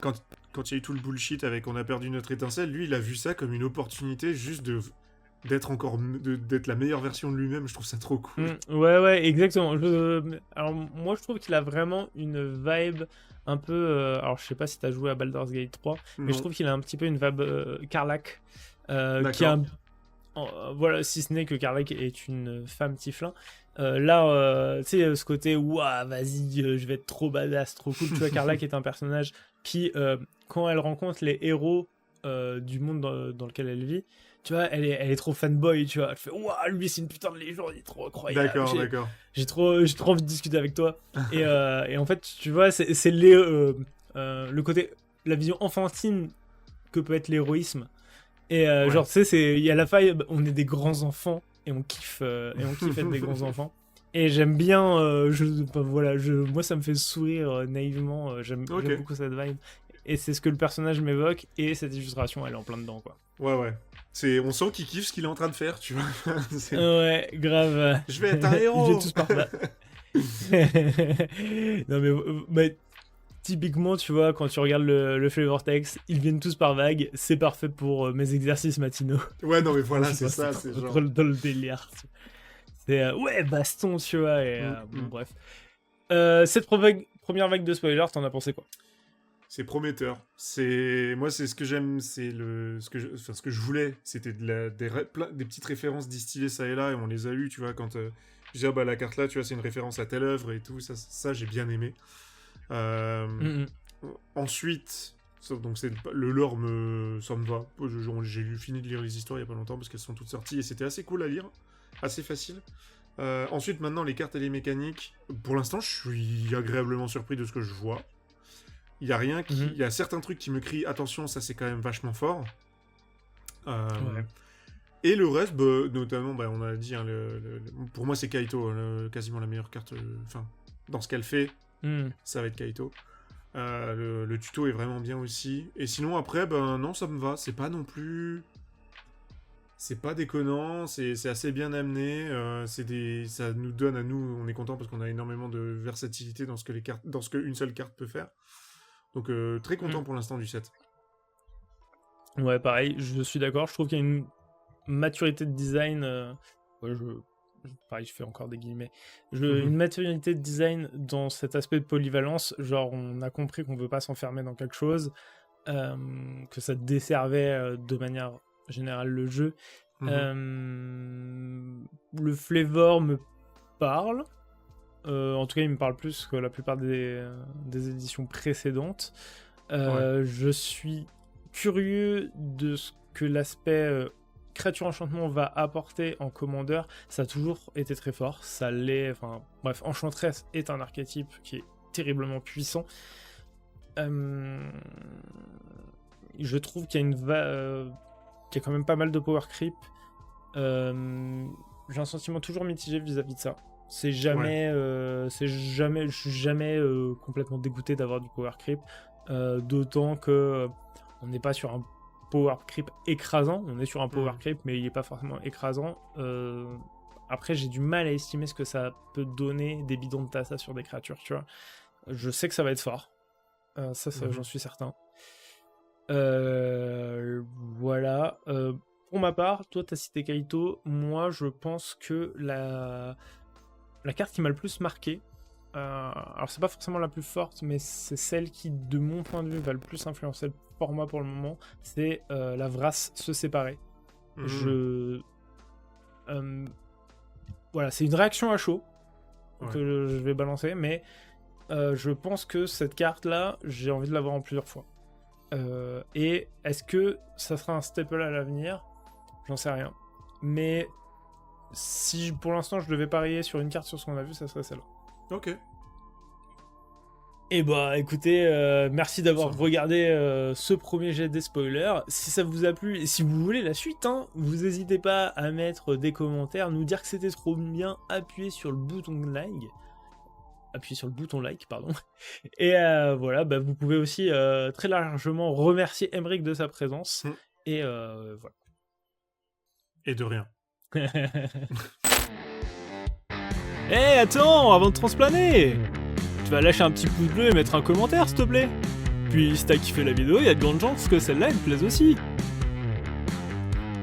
quand quand il y a eu tout le bullshit avec on a perdu notre étincelle, lui, il a vu ça comme une opportunité juste de d'être d'être la meilleure version de lui-même. Je trouve ça trop cool. Ouais, ouais, exactement. Alors, moi, je trouve qu'il a vraiment une vibe un peu. Alors, je sais pas si t'as joué à Baldur's Gate 3, mais je Non, trouve qu'il a un petit peu une vibe Karlach. Qui a d'accord, voilà, si ce n'est que Karlach est une femme tieflin. Là, tu sais, ce côté, ouah, vas-y, je vais être trop badass, trop cool. Tu vois, Karlach est un personnage qui, quand elle rencontre les héros du monde dans lequel elle vit, tu vois, elle est trop fanboy, tu vois. Elle fait, ouah, lui, c'est une putain de légende, il est trop incroyable. d'accord, d'accord. J'ai trop envie de discuter avec toi. Et en fait, tu vois, c'est le côté, la vision enfantine que peut être l'héroïsme. Et Ouais. genre, tu sais, il y a la faille, on est des grands enfants et on kiffe être des grands enfants. Et j'aime bien, enfin, voilà, moi ça me fait sourire naïvement, Ok. j'aime beaucoup cette vibe. Et c'est ce que le personnage m'évoque, et cette illustration, elle est en plein dedans, quoi. Ouais, ouais. On sent qu'il kiffe ce qu'il est en train de faire, tu vois. Ouais, grave. Je vais être un Ils héros. viennent tous par là. Non mais, bah, typiquement, tu vois, quand tu regardes le flavor text, ils viennent tous par vague, c'est parfait pour mes exercices matinaux. Ouais, non, mais Je voilà, sais c'est pas, ça, trop, c'est genre. trop dans le délire. C'est ouais, baston, tu vois. Et, Mm, bon, mm. bref. Cette première vague de spoilers, t'en as pensé quoi? C'est prometteur. Moi, c'est ce que j'aime, c'est ce que je voulais, c'était des petites références distillées ça et là, et on les a eues, tu vois, quand je dis, ah, bah, la carte là, tu vois, c'est une référence à telle œuvre et tout, ça j'ai bien aimé. Mm, Ensuite, donc le lore ça me va. J'ai fini de lire les histoires il y a pas longtemps parce qu'elles sont toutes sorties et c'était assez cool à lire, assez facile. Ensuite, maintenant, les cartes et les mécaniques. Pour l'instant, je suis agréablement surpris de ce que je vois. Il y a rien qui, Mhm. il y a certains trucs qui me crient attention, ça c'est quand même vachement fort. Ouais. Et le reste, bah, notamment, bah, on a dit, hein, pour moi c'est Kaito, quasiment la meilleure carte. Enfin, dans ce qu'elle fait, Mm. ça va être Kaito. Le tuto est vraiment bien aussi. Et sinon après, ben non, ça me va. C'est pas non plus, c'est pas déconnant. C'est assez bien amené. Ça nous donne à nous, on est content parce qu'on a énormément de versatilité dans ce que dans ce qu'une seule carte peut faire. Donc très content Mm. pour l'instant du set. Ouais, pareil, je suis d'accord. Je trouve qu'il y a une maturité de design. Ouais, pareil, je fais encore des guillemets. Une maturité de design dans cet aspect de polyvalence. Genre, on a compris qu'on veut pas s'enfermer dans quelque chose, que ça desservait de manière générale le jeu. Le flavor me parle. En tout cas, il me parle plus que la plupart des éditions précédentes. Je suis curieux de ce que l'aspect créature enchantement va apporter en commandeur. Ça a toujours été très fort. Ça l'est. Enfin, bref, Enchantress est un archétype qui est terriblement puissant. Je trouve qu'il y a qu'il y a quand même pas mal de power creep. J'ai un sentiment toujours mitigé vis-à-vis de ça. Je suis jamais complètement dégoûté d'avoir du power creep. D'autant que on n'est pas sur un power creep écrasant, on est sur un power creep, mais il n'est pas forcément écrasant. Après, j'ai du mal à estimer ce que ça peut donner des bidons de Tassa sur des créatures, tu vois. Je sais que ça va être fort. Ça j'en suis certain. Voilà. Pour ma part, toi, t'as cité Kaito. Moi, je pense que la carte qui m'a le plus marqué, alors c'est pas forcément la plus forte, mais c'est celle qui, de mon point de vue, va le plus influencer le format pour le moment, c'est la Vrasse se séparer. Voilà, c'est une réaction à chaud que je vais balancer, mais je pense que cette carte-là, j'ai envie de l'avoir en plusieurs fois. Et est-ce que ça sera un staple à l'avenir? J'en sais rien. Mais si pour l'instant je devais parier sur une carte sur ce qu'on a vu, ça serait celle-là. Ok. Et bah écoutez, merci d'avoir regardé ce premier jet des spoilers. Si ça vous a plu et si vous voulez la suite, hein, vous n'hésitez pas à mettre des commentaires, nous dire que c'était trop bien, appuyez sur le bouton like. Pardon. Et voilà, bah, vous pouvez aussi très largement remercier Emric de sa présence. Et voilà. Et de rien. Hey, attends, avant de transplaner, tu vas lâcher un petit pouce bleu et mettre un commentaire, s'il te plaît. Puis, si t'as kiffé la vidéo, il y a de grandes chances que celle-là, elle te plaise aussi.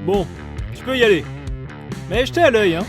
Bon, tu peux y aller. Mais jetez à l'œil, hein.